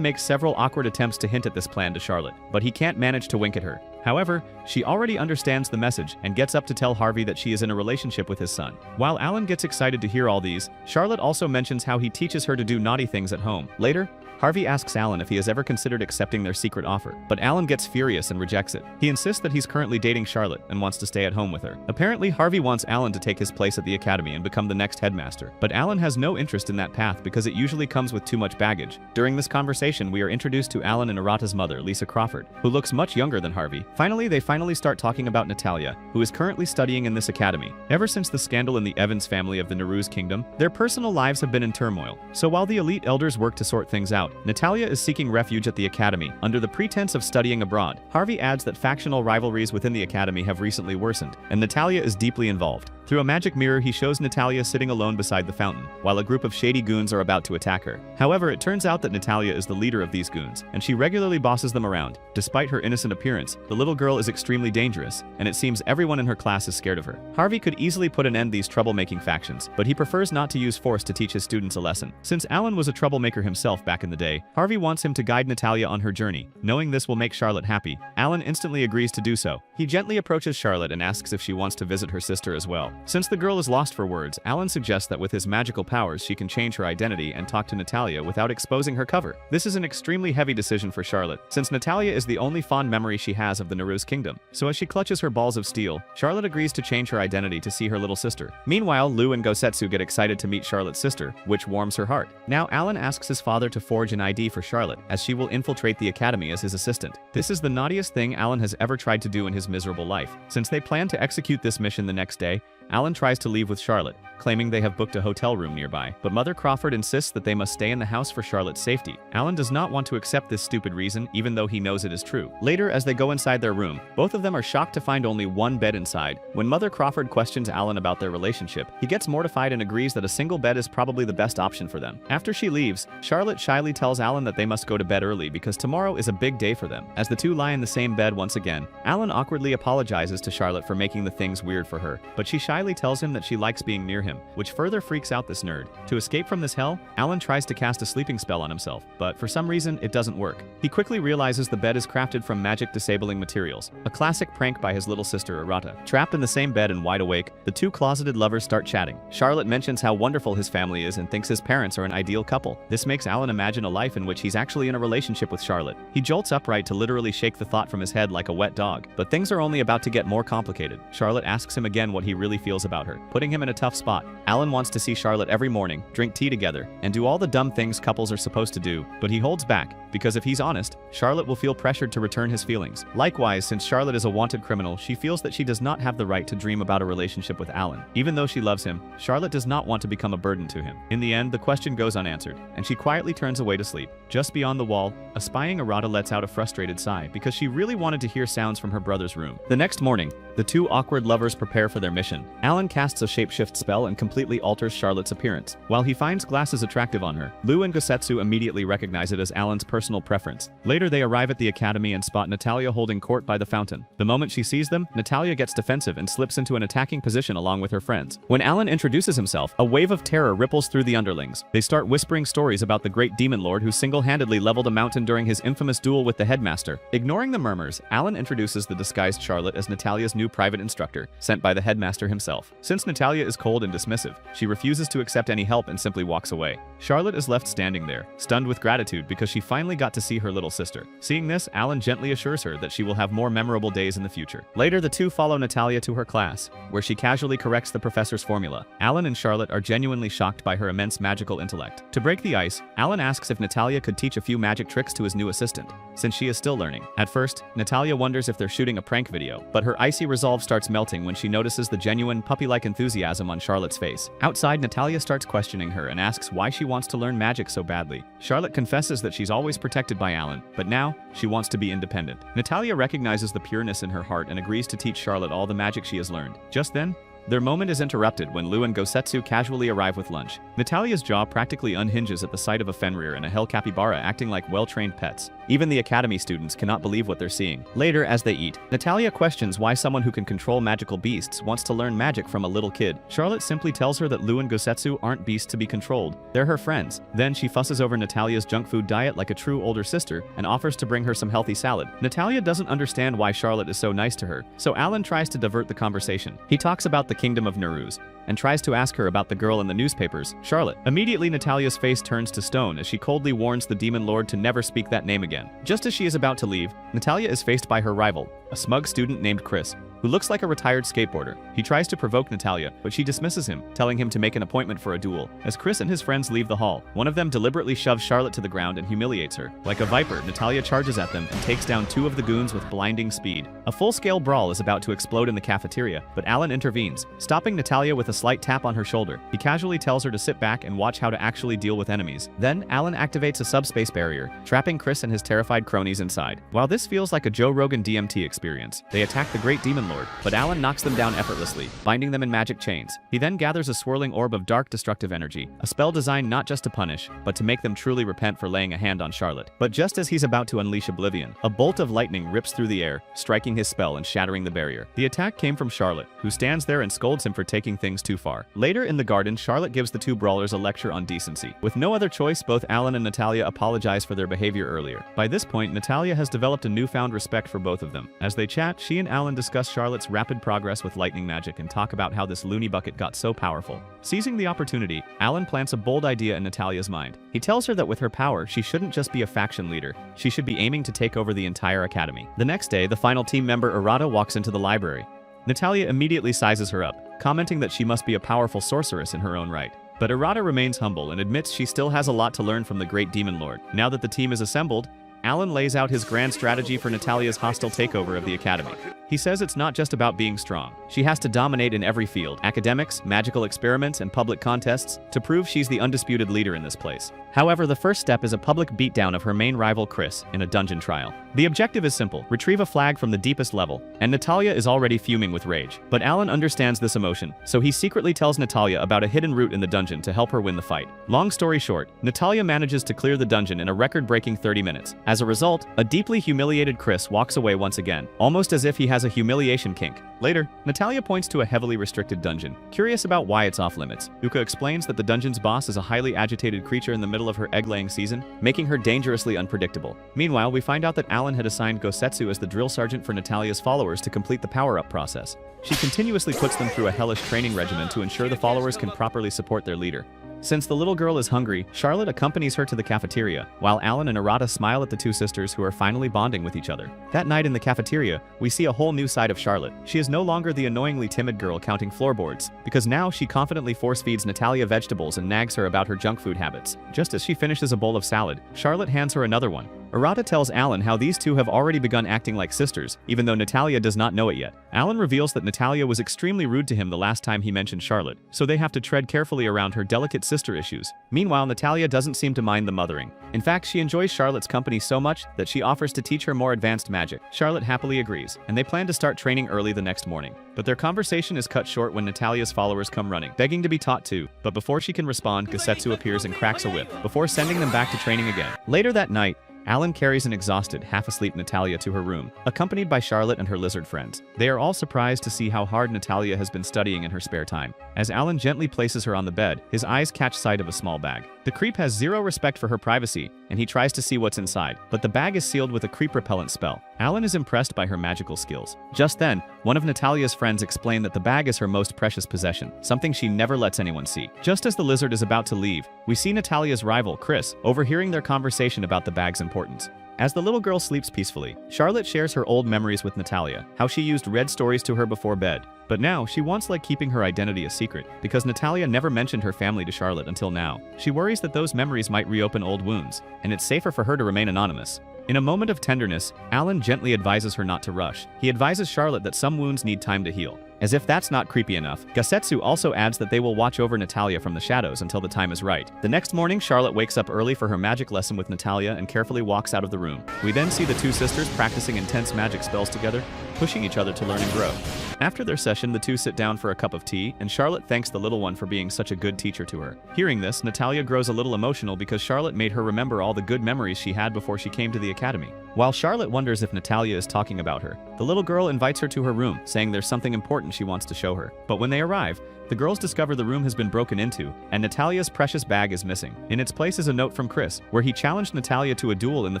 makes several awkward attempts to hint at this plan to Charlotte, but he can't manage to wink at her. However, she already understands the message and gets up to tell Harvey that she is in a relationship with his son. While Alan gets excited to hear all these, Charlotte also mentions how he teaches her to do naughty things at home. Later, Harvey asks Alan if he has ever considered accepting their secret offer, but Alan gets furious and rejects it. He insists that he's currently dating Charlotte and wants to stay at home with her. Apparently, Harvey wants Alan to take his place at the academy and become the next headmaster, but Alan has no interest in that path because it usually comes with too much baggage. During this conversation, we are introduced to Alan and Arata's mother, Lisa Crawford, who looks much younger than Harvey. Finally, they start talking about Natalia, who is currently studying in this academy. Ever since the scandal in the Evans family of the Naru's kingdom, their personal lives have been in turmoil. So while the elite elders work to sort things out, Natalia is seeking refuge at the academy under the pretense of studying abroad. Harvey adds that factional rivalries within the academy have recently worsened, and Natalia is deeply involved. Through a magic mirror, he shows Natalia sitting alone beside the fountain, while a group of shady goons are about to attack her. However, it turns out that Natalia is the leader of these goons, and she regularly bosses them around. Despite her innocent appearance, the little girl is extremely dangerous, and it seems everyone in her class is scared of her. Harvey could easily put an end to these troublemaking factions, but he prefers not to use force to teach his students a lesson. Since Alan was a troublemaker himself back in the day, Harvey wants him to guide Natalia on her journey. Knowing this will make Charlotte happy, Alan instantly agrees to do so. He gently approaches Charlotte and asks if she wants to visit her sister as well. Since the girl is lost for words, Alan suggests that with his magical powers she can change her identity and talk to Natalia without exposing her cover. This is an extremely heavy decision for Charlotte, since Natalia is the only fond memory she has of the Naru's kingdom. So as she clutches her balls of steel, Charlotte agrees to change her identity to see her little sister. Meanwhile, Lou and Gosetsu get excited to meet Charlotte's sister, which warms her heart. Now Alan asks his father to forge an ID for Charlotte, as she will infiltrate the academy as his assistant. This is the naughtiest thing Alan has ever tried to do in his miserable life. Since they plan to execute this mission the next day, Alan tries to leave with Charlotte, claiming they have booked a hotel room nearby, but Mother Crawford insists that they must stay in the house for Charlotte's safety. Alan does not want to accept this stupid reason, even though he knows it is true. Later, as they go inside their room, both of them are shocked to find only one bed inside. When Mother Crawford questions Alan about their relationship, he gets mortified and agrees that a single bed is probably the best option for them. After she leaves, Charlotte shyly tells Alan that they must go to bed early because tomorrow is a big day for them. As the two lie in the same bed once again, Alan awkwardly apologizes to Charlotte for making the things weird for her, but she shyly tells him that she likes being near him, which further freaks out this nerd. To escape from this hell, Alan tries to cast a sleeping spell on himself, but for some reason it doesn't work. He quickly realizes the bed is crafted from magic disabling materials, a classic prank by his little sister Arata. Trapped in the same bed and wide awake, the two closeted lovers start chatting. Charlotte mentions how wonderful his family is and thinks his parents are an ideal couple. This makes Alan imagine a life in which he's actually in a relationship with Charlotte. He jolts upright to literally shake the thought from his head like a wet dog, but things are only about to get more complicated. Charlotte asks him again what he really feels about her, putting him in a tough spot. spot. Alan wants to see Charlotte every morning, drink tea together, and do all the dumb things couples are supposed to do, but he holds back, because if he's honest, Charlotte will feel pressured to return his feelings. Likewise, since Charlotte is a wanted criminal, she feels that she does not have the right to dream about a relationship with Alan. Even though she loves him, Charlotte does not want to become a burden to him. In the end, the question goes unanswered, and she quietly turns away to sleep. Just beyond the wall, a spying Arata lets out a frustrated sigh because she really wanted to hear sounds from her brother's room. The next morning, the two awkward lovers prepare for their mission. Alan casts a shapeshift spell and completely alters Charlotte's appearance. While he finds glasses attractive on her, Lou and Gosetsu immediately recognize it as Alan's personal preference. Later, they arrive at the academy and spot Natalia holding court by the fountain. The moment she sees them, Natalia gets defensive and slips into an attacking position along with her friends. When Alan introduces himself, a wave of terror ripples through the underlings. They start whispering stories about the great demon lord who single-handedly leveled a mountain during his infamous duel with the headmaster. Ignoring the murmurs, Alan introduces the disguised Charlotte as Natalia's new private instructor, sent by the headmaster himself. Since Natalia is cold and dismissive, she refuses to accept any help and simply walks away. Charlotte is left standing there, stunned with gratitude because she finally got to see her little sister. Seeing this, Alan gently assures her that she will have more memorable days in the future. Later, the two follow Natalia to her class, where she casually corrects the professor's formula. Alan and Charlotte are genuinely shocked by her immense magical intellect. To break the ice, Alan asks if Natalia could teach a few magic tricks to his new assistant, since she is still learning. At first, Natalia wonders if they're shooting a prank video, but her icy resolve starts melting when she notices the genuine puppy-like enthusiasm on Charlotte's face. Outside, Natalia starts questioning her and asks why she wants to learn magic so badly. Charlotte confesses that she's always protected by Alan, but now, she wants to be independent. Natalia recognizes the pureness in her heart and agrees to teach Charlotte all the magic she has learned. Just then, their moment is interrupted when Lou and Gosetsu casually arrive with lunch. Natalia's jaw practically unhinges at the sight of a Fenrir and a hell capybara acting like well-trained pets. Even the academy students cannot believe what they're seeing. Later, as they eat, Natalia questions why someone who can control magical beasts wants to learn magic from a little kid. Charlotte simply tells her that Lou and Gosetsu aren't beasts to be controlled. They're her friends. Then she fusses over Natalia's junk food diet like a true older sister and offers to bring her some healthy salad. Natalia doesn't understand why Charlotte is so nice to her, so Alan tries to divert the conversation. He talks about the kingdom of Neruz and tries to ask her about the girl in the newspapers, Charlotte. Immediately, Natalia's face turns to stone as she coldly warns the demon lord to never speak that name again. Just as she is about to leave, Natalia is faced by her rival, a smug student named Chris, who looks like a retired skateboarder. He tries to provoke Natalia, but she dismisses him, telling him to make an appointment for a duel. As Chris and his friends leave the hall, one of them deliberately shoves Charlotte to the ground and humiliates her. Like a viper, Natalia charges at them and takes down two of the goons with blinding speed. A full-scale brawl is about to explode in the cafeteria, but Alan intervenes, stopping Natalia with a slight tap on her shoulder. He casually tells her to sit back and watch how to actually deal with enemies. Then, Alan activates a subspace barrier, trapping Chris and his terrified cronies inside. While this feels like a Joe Rogan DMT experience, they attack the great demon lord, but Alan knocks them down effortlessly, binding them in magic chains. He then gathers a swirling orb of dark destructive energy, a spell designed not just to punish, but to make them truly repent for laying a hand on Charlotte. But just as he's about to unleash oblivion, a bolt of lightning rips through the air, striking his spell and shattering the barrier. The attack came from Charlotte, who stands there and scolds him for taking things too far. Later in the garden, Charlotte gives the two brawlers a lecture on decency. With no other choice, both Alan and Natalia apologize for their behavior earlier. By this point, Natalia has developed a newfound respect for both of them. As they chat, she and Alan discuss Charlotte's rapid progress with lightning magic and talk about how this loony bucket got so powerful. Seizing the opportunity, Alan plants a bold idea in Natalia's mind. He tells her that with her power, she shouldn't just be a faction leader, she should be aiming to take over the entire academy. The next day, the final team member Arata walks into the library. Natalia immediately sizes her up, commenting that she must be a powerful sorceress in her own right. But Arata remains humble and admits she still has a lot to learn from the great demon lord. Now that the team is assembled, Alan lays out his grand strategy for Natalia's hostile takeover of the academy. He says it's not just about being strong. She has to dominate in every field, academics, magical experiments, and public contests, to prove she's the undisputed leader in this place. However, the first step is a public beatdown of her main rival Chris in a dungeon trial. The objective is simple: retrieve a flag from the deepest level, and Natalia is already fuming with rage. But Alan understands this emotion, so he secretly tells Natalia about a hidden route in the dungeon to help her win the fight. Long story short, Natalia manages to clear the dungeon in a record-breaking 30 minutes. As a result, a deeply humiliated Chris walks away once again, almost as if he has a humiliation kink. Later, Natalia points to a heavily restricted dungeon. Curious about why it's off-limits, Uka explains that the dungeon's boss is a highly agitated creature in the middle of her egg-laying season, making her dangerously unpredictable. Meanwhile, we find out that Alan had assigned Gosetsu as the drill sergeant for Natalia's followers to complete the power-up process. She continuously puts them through a hellish training regimen to ensure the followers can properly support their leader. Since the little girl is hungry, Charlotte accompanies her to the cafeteria, while Alan and Arata smile at the two sisters who are finally bonding with each other. That night in the cafeteria, we see a whole new side of Charlotte. She is no longer the annoyingly timid girl counting floorboards, because now she confidently force-feeds Natalia vegetables and nags her about her junk food habits. Just as she finishes a bowl of salad, Charlotte hands her another one. Arata tells Alan how these two have already begun acting like sisters, even though Natalia does not know it yet. Alan reveals that Natalia was extremely rude to him the last time he mentioned Charlotte, so they have to tread carefully around her delicate sister issues. Meanwhile, Natalia doesn't seem to mind the mothering. In fact, she enjoys Charlotte's company so much that she offers to teach her more advanced magic. Charlotte happily agrees, and they plan to start training early the next morning. But their conversation is cut short when Natalia's followers come running, begging to be taught too. But before she can respond, Gosetsu appears and cracks a whip, before sending them back to training again. Later that night, Alan carries an exhausted, half-asleep Natalia to her room, accompanied by Charlotte and her lizard friends. They are all surprised to see how hard Natalia has been studying in her spare time. As Alan gently places her on the bed, his eyes catch sight of a small bag. The creep has zero respect for her privacy, and he tries to see what's inside, but the bag is sealed with a creep-repellent spell. Alan is impressed by her magical skills. Just then, one of Natalia's friends explained that the bag is her most precious possession, something she never lets anyone see. Just as the lizard is about to leave, we see Natalia's rival, Chris, overhearing their conversation about the bag's importance. As the little girl sleeps peacefully, Charlotte shares her old memories with Natalia, how she used read stories to her before bed. But now, she wants keeping her identity a secret, because Natalia never mentioned her family to Charlotte until now. She worries that those memories might reopen old wounds, and it's safer for her to remain anonymous. In a moment of tenderness, Alan gently advises her not to rush. He advises Charlotte that some wounds need time to heal. As if that's not creepy enough, Gosetsu also adds that they will watch over Natalia from the shadows until the time is right. The next morning, Charlotte wakes up early for her magic lesson with Natalia and carefully walks out of the room. We then see the two sisters practicing intense magic spells together, pushing each other to learn and grow. After their session, the two sit down for a cup of tea, and Charlotte thanks the little one for being such a good teacher to her. Hearing this, Natalia grows a little emotional because Charlotte made her remember all the good memories she had before she came to the academy. While Charlotte wonders if Natalia is talking about her, the little girl invites her to her room, saying there's something important she wants to show her. But when they arrive, the girls discover the room has been broken into, and Natalia's precious bag is missing. In its place is a note from Chris, where he challenged Natalia to a duel in the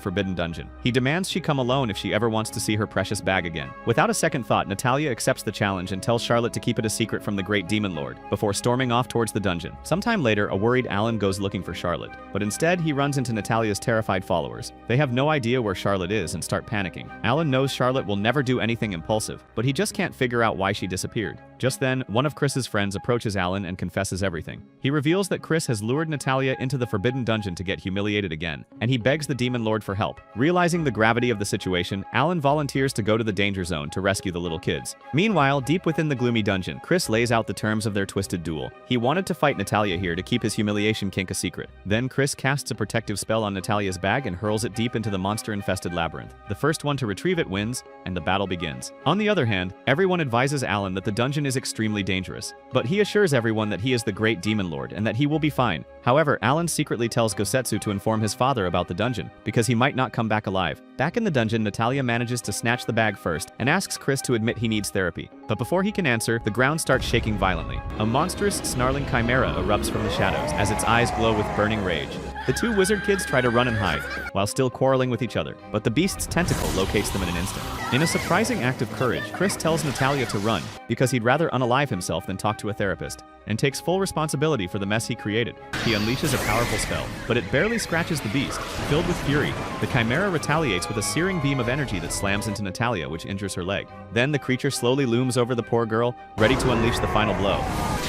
Forbidden Dungeon. He demands she come alone if she ever wants to see her precious bag again. Without a second thought, Natalia accepts the challenge and tells Charlotte to keep it a secret from the great demon lord, before storming off towards the dungeon. Sometime later, a worried Alan goes looking for Charlotte, but instead he runs into Natalia's terrified followers. They have no idea where Charlotte is and start panicking. Alan knows Charlotte will never do anything impulsive, but he just can't figure out why she disappeared. Just then, one of Chris's friends approaches Alan and confesses everything. He reveals that Chris has lured Natalia into the Forbidden Dungeon to get humiliated again, and he begs the Demon Lord for help. Realizing the gravity of the situation, Alan volunteers to go to the danger zone to rescue the little kids. Meanwhile, deep within the gloomy dungeon, Chris lays out the terms of their twisted duel. He wanted to fight Natalia here to keep his humiliation kink a secret. Then Chris casts a protective spell on Natalia's bag and hurls it deep into the monster-infested labyrinth. The first one to retrieve it wins, and the battle begins. On the other hand, everyone advises Alan that the dungeon is extremely dangerous, but he assures everyone that he is the great demon lord and that he will be fine. However, Alan secretly tells Gosetsu to inform his father about the dungeon, because he might not come back alive. Back in the dungeon, Natalia manages to snatch the bag first and asks Chris to admit he needs therapy. But before he can answer, the ground starts shaking violently. A monstrous, snarling chimera erupts from the shadows as its eyes glow with burning rage. The two wizard kids try to run and hide, while still quarreling with each other, but the beast's tentacle locates them in an instant. In a surprising act of courage, Chris tells Natalia to run, because he'd rather unalive himself than talk to a therapist, and takes full responsibility for the mess he created. He unleashes a powerful spell, but it barely scratches the beast. Filled with fury, the chimera retaliates with a searing beam of energy that slams into Natalia, which injures her leg. Then the creature slowly looms over the poor girl, ready to unleash the final blow.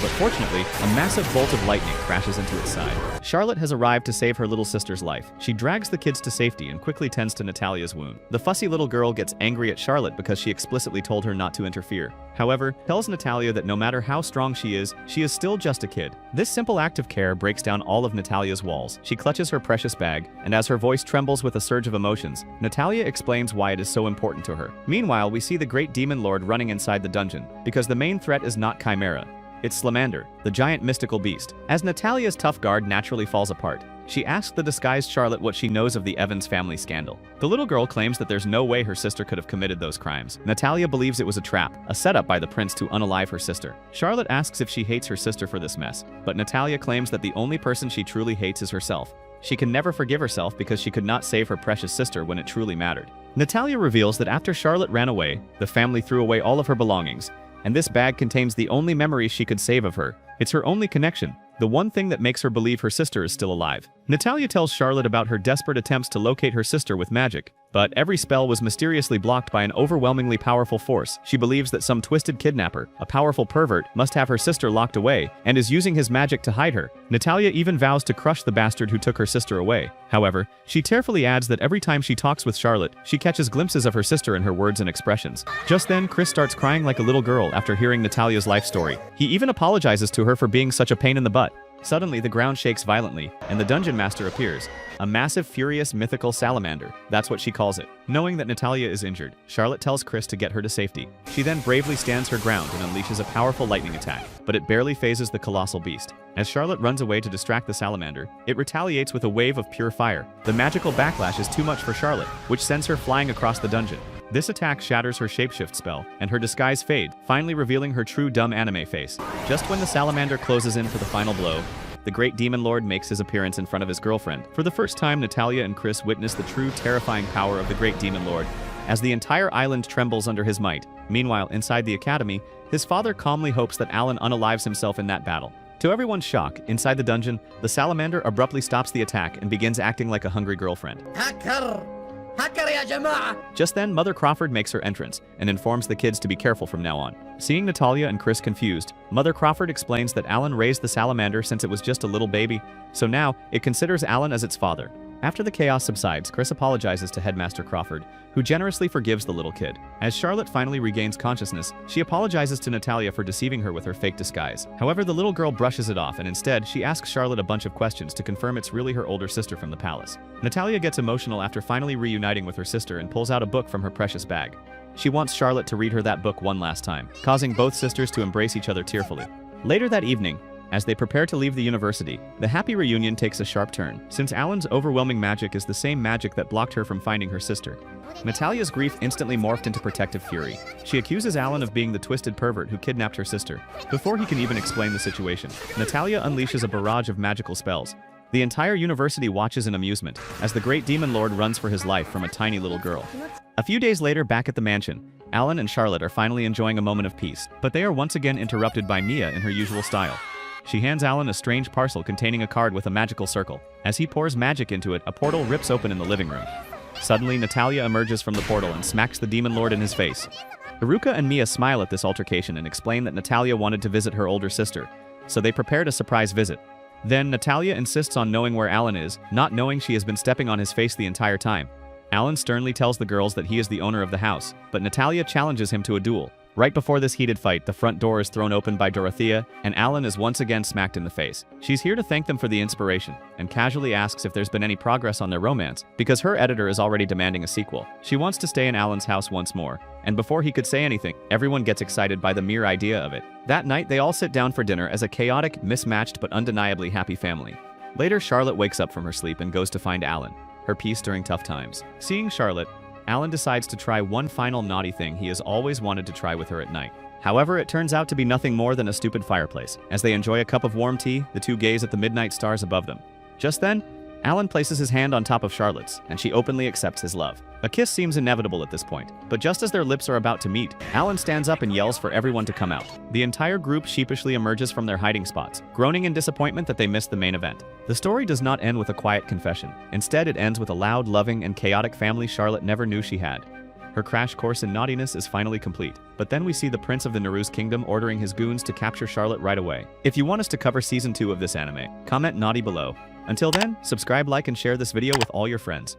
But fortunately, a massive bolt of lightning crashes into its side. Charlotte has arrived to save her little sister's life. She drags the kids to safety and quickly tends to Natalia's wound. The fussy little girl gets angry at Charlotte because she explicitly told her not to interfere. However, tells Natalia that no matter how strong she is still just a kid. This simple act of care breaks down all of Natalia's walls. She clutches her precious bag, and as her voice trembles with a surge of emotions, Natalia explains why it is so important to her. Meanwhile, we see the great demon lord running inside the dungeon, because the main threat is not Chimera. It's Slamander, the giant mystical beast. As Natalia's tough guard naturally falls apart, she asks the disguised Charlotte what she knows of the Evans family scandal. The little girl claims that there's no way her sister could have committed those crimes. Natalia believes it was a trap, a setup by the prince to unalive her sister. Charlotte asks if she hates her sister for this mess, but Natalia claims that the only person she truly hates is herself. She can never forgive herself because she could not save her precious sister when it truly mattered. Natalia reveals that after Charlotte ran away, the family threw away all of her belongings, and this bag contains the only memories she could save of her. It's her only connection. the one thing that makes her believe her sister is still alive. Natalia tells Charlotte about her desperate attempts to locate her sister with magic, but every spell was mysteriously blocked by an overwhelmingly powerful force. She believes that some twisted kidnapper, a powerful pervert, must have her sister locked away and is using his magic to hide her. Natalia even vows to crush the bastard who took her sister away. However, she tearfully adds that every time she talks with Charlotte, she catches glimpses of her sister in her words and expressions. Just then, Chris starts crying like a little girl after hearing Natalia's life story. He even apologizes to her for being such a pain in the butt. Suddenly, the ground shakes violently, and the dungeon master appears. A massive, furious, mythical salamander. That's what she calls it. Knowing that Natalia is injured, Charlotte tells Chris to get her to safety. She then bravely stands her ground and unleashes a powerful lightning attack, but it barely phases the colossal beast. As Charlotte runs away to distract the salamander, it retaliates with a wave of pure fire. The magical backlash is too much for Charlotte, which sends her flying across the dungeon. This attack shatters her shapeshift spell, and her disguise fades, finally revealing her true dumb anime face. Just when the salamander closes in for the final blow, the great demon lord makes his appearance in front of his girlfriend. For the first time, Natalia and Chris witness the true terrifying power of the great demon lord, as the entire island trembles under his might. Meanwhile, inside the academy, his father calmly hopes that Alan unalives himself in that battle. To everyone's shock, inside the dungeon, the salamander abruptly stops the attack and begins acting like a hungry girlfriend. Just then, Mother Crawford makes her entrance and informs the kids to be careful from now on. Seeing Natalia and Chris confused, Mother Crawford explains that Alan raised the salamander since it was just a little baby, so now it considers Alan as its father. After the chaos subsides, Chris apologizes to Headmaster Crawford, who generously forgives the little kid. As Charlotte finally regains consciousness, she apologizes to Natalia for deceiving her with her fake disguise. However, the little girl brushes it off, and instead, she asks Charlotte a bunch of questions to confirm it's really her older sister from the palace. Natalia gets emotional after finally reuniting with her sister and pulls out a book from her precious bag. She wants Charlotte to read her that book one last time, causing both sisters to embrace each other tearfully. Later that evening, as they prepare to leave the university, the happy reunion takes a sharp turn, since Alan's overwhelming magic is the same magic that blocked her from finding her sister. Natalia's grief instantly morphed into protective fury. She accuses Alan of being the twisted pervert who kidnapped her sister. Before he can even explain the situation, Natalia unleashes a barrage of magical spells. The entire university watches in amusement, as the great demon lord runs for his life from a tiny little girl. A few days later, back at the mansion, Alan and Charlotte are finally enjoying a moment of peace, but they are once again interrupted by Mia in her usual style. She hands Alan a strange parcel containing a card with a magical circle. As he pours magic into it, a portal rips open in the living room. Suddenly, Natalia emerges from the portal and smacks the demon lord in his face. Haruka and Mia smile at this altercation and explain that Natalia wanted to visit her older sister, so they prepared a surprise visit. Then, Natalia insists on knowing where Alan is, not knowing she has been stepping on his face the entire time. Alan sternly tells the girls that he is the owner of the house, but Natalia challenges him to a duel. Right before this heated fight, the front door is thrown open by Dorothea, and Alan is once again smacked in the face. She's here to thank them for the inspiration, and casually asks if there's been any progress on their romance, because her editor is already demanding a sequel. She wants to stay in Alan's house once more, and before he could say anything, everyone gets excited by the mere idea of it. That night, they all sit down for dinner as a chaotic, mismatched, but undeniably happy family. Later, Charlotte wakes up from her sleep and goes to find Alan, her peace during tough times. Seeing Charlotte, Alan decides to try one final naughty thing he has always wanted to try with her at night. However, it turns out to be nothing more than a stupid fireplace. As they enjoy a cup of warm tea, the two gaze at the midnight stars above them. Just then, Alan places his hand on top of Charlotte's, and she openly accepts his love. A kiss seems inevitable at this point, but just as their lips are about to meet, Alan stands up and yells for everyone to come out. The entire group sheepishly emerges from their hiding spots, groaning in disappointment that they missed the main event. The story does not end with a quiet confession. Instead, it ends with a loud, loving, and chaotic family Charlotte never knew she had. Her crash course in naughtiness is finally complete. But then we see the Prince of the Naru's Kingdom ordering his goons to capture Charlotte right away. If you want us to cover Season 2 of this anime, comment naughty below. Until then, subscribe, like, and share this video with all your friends.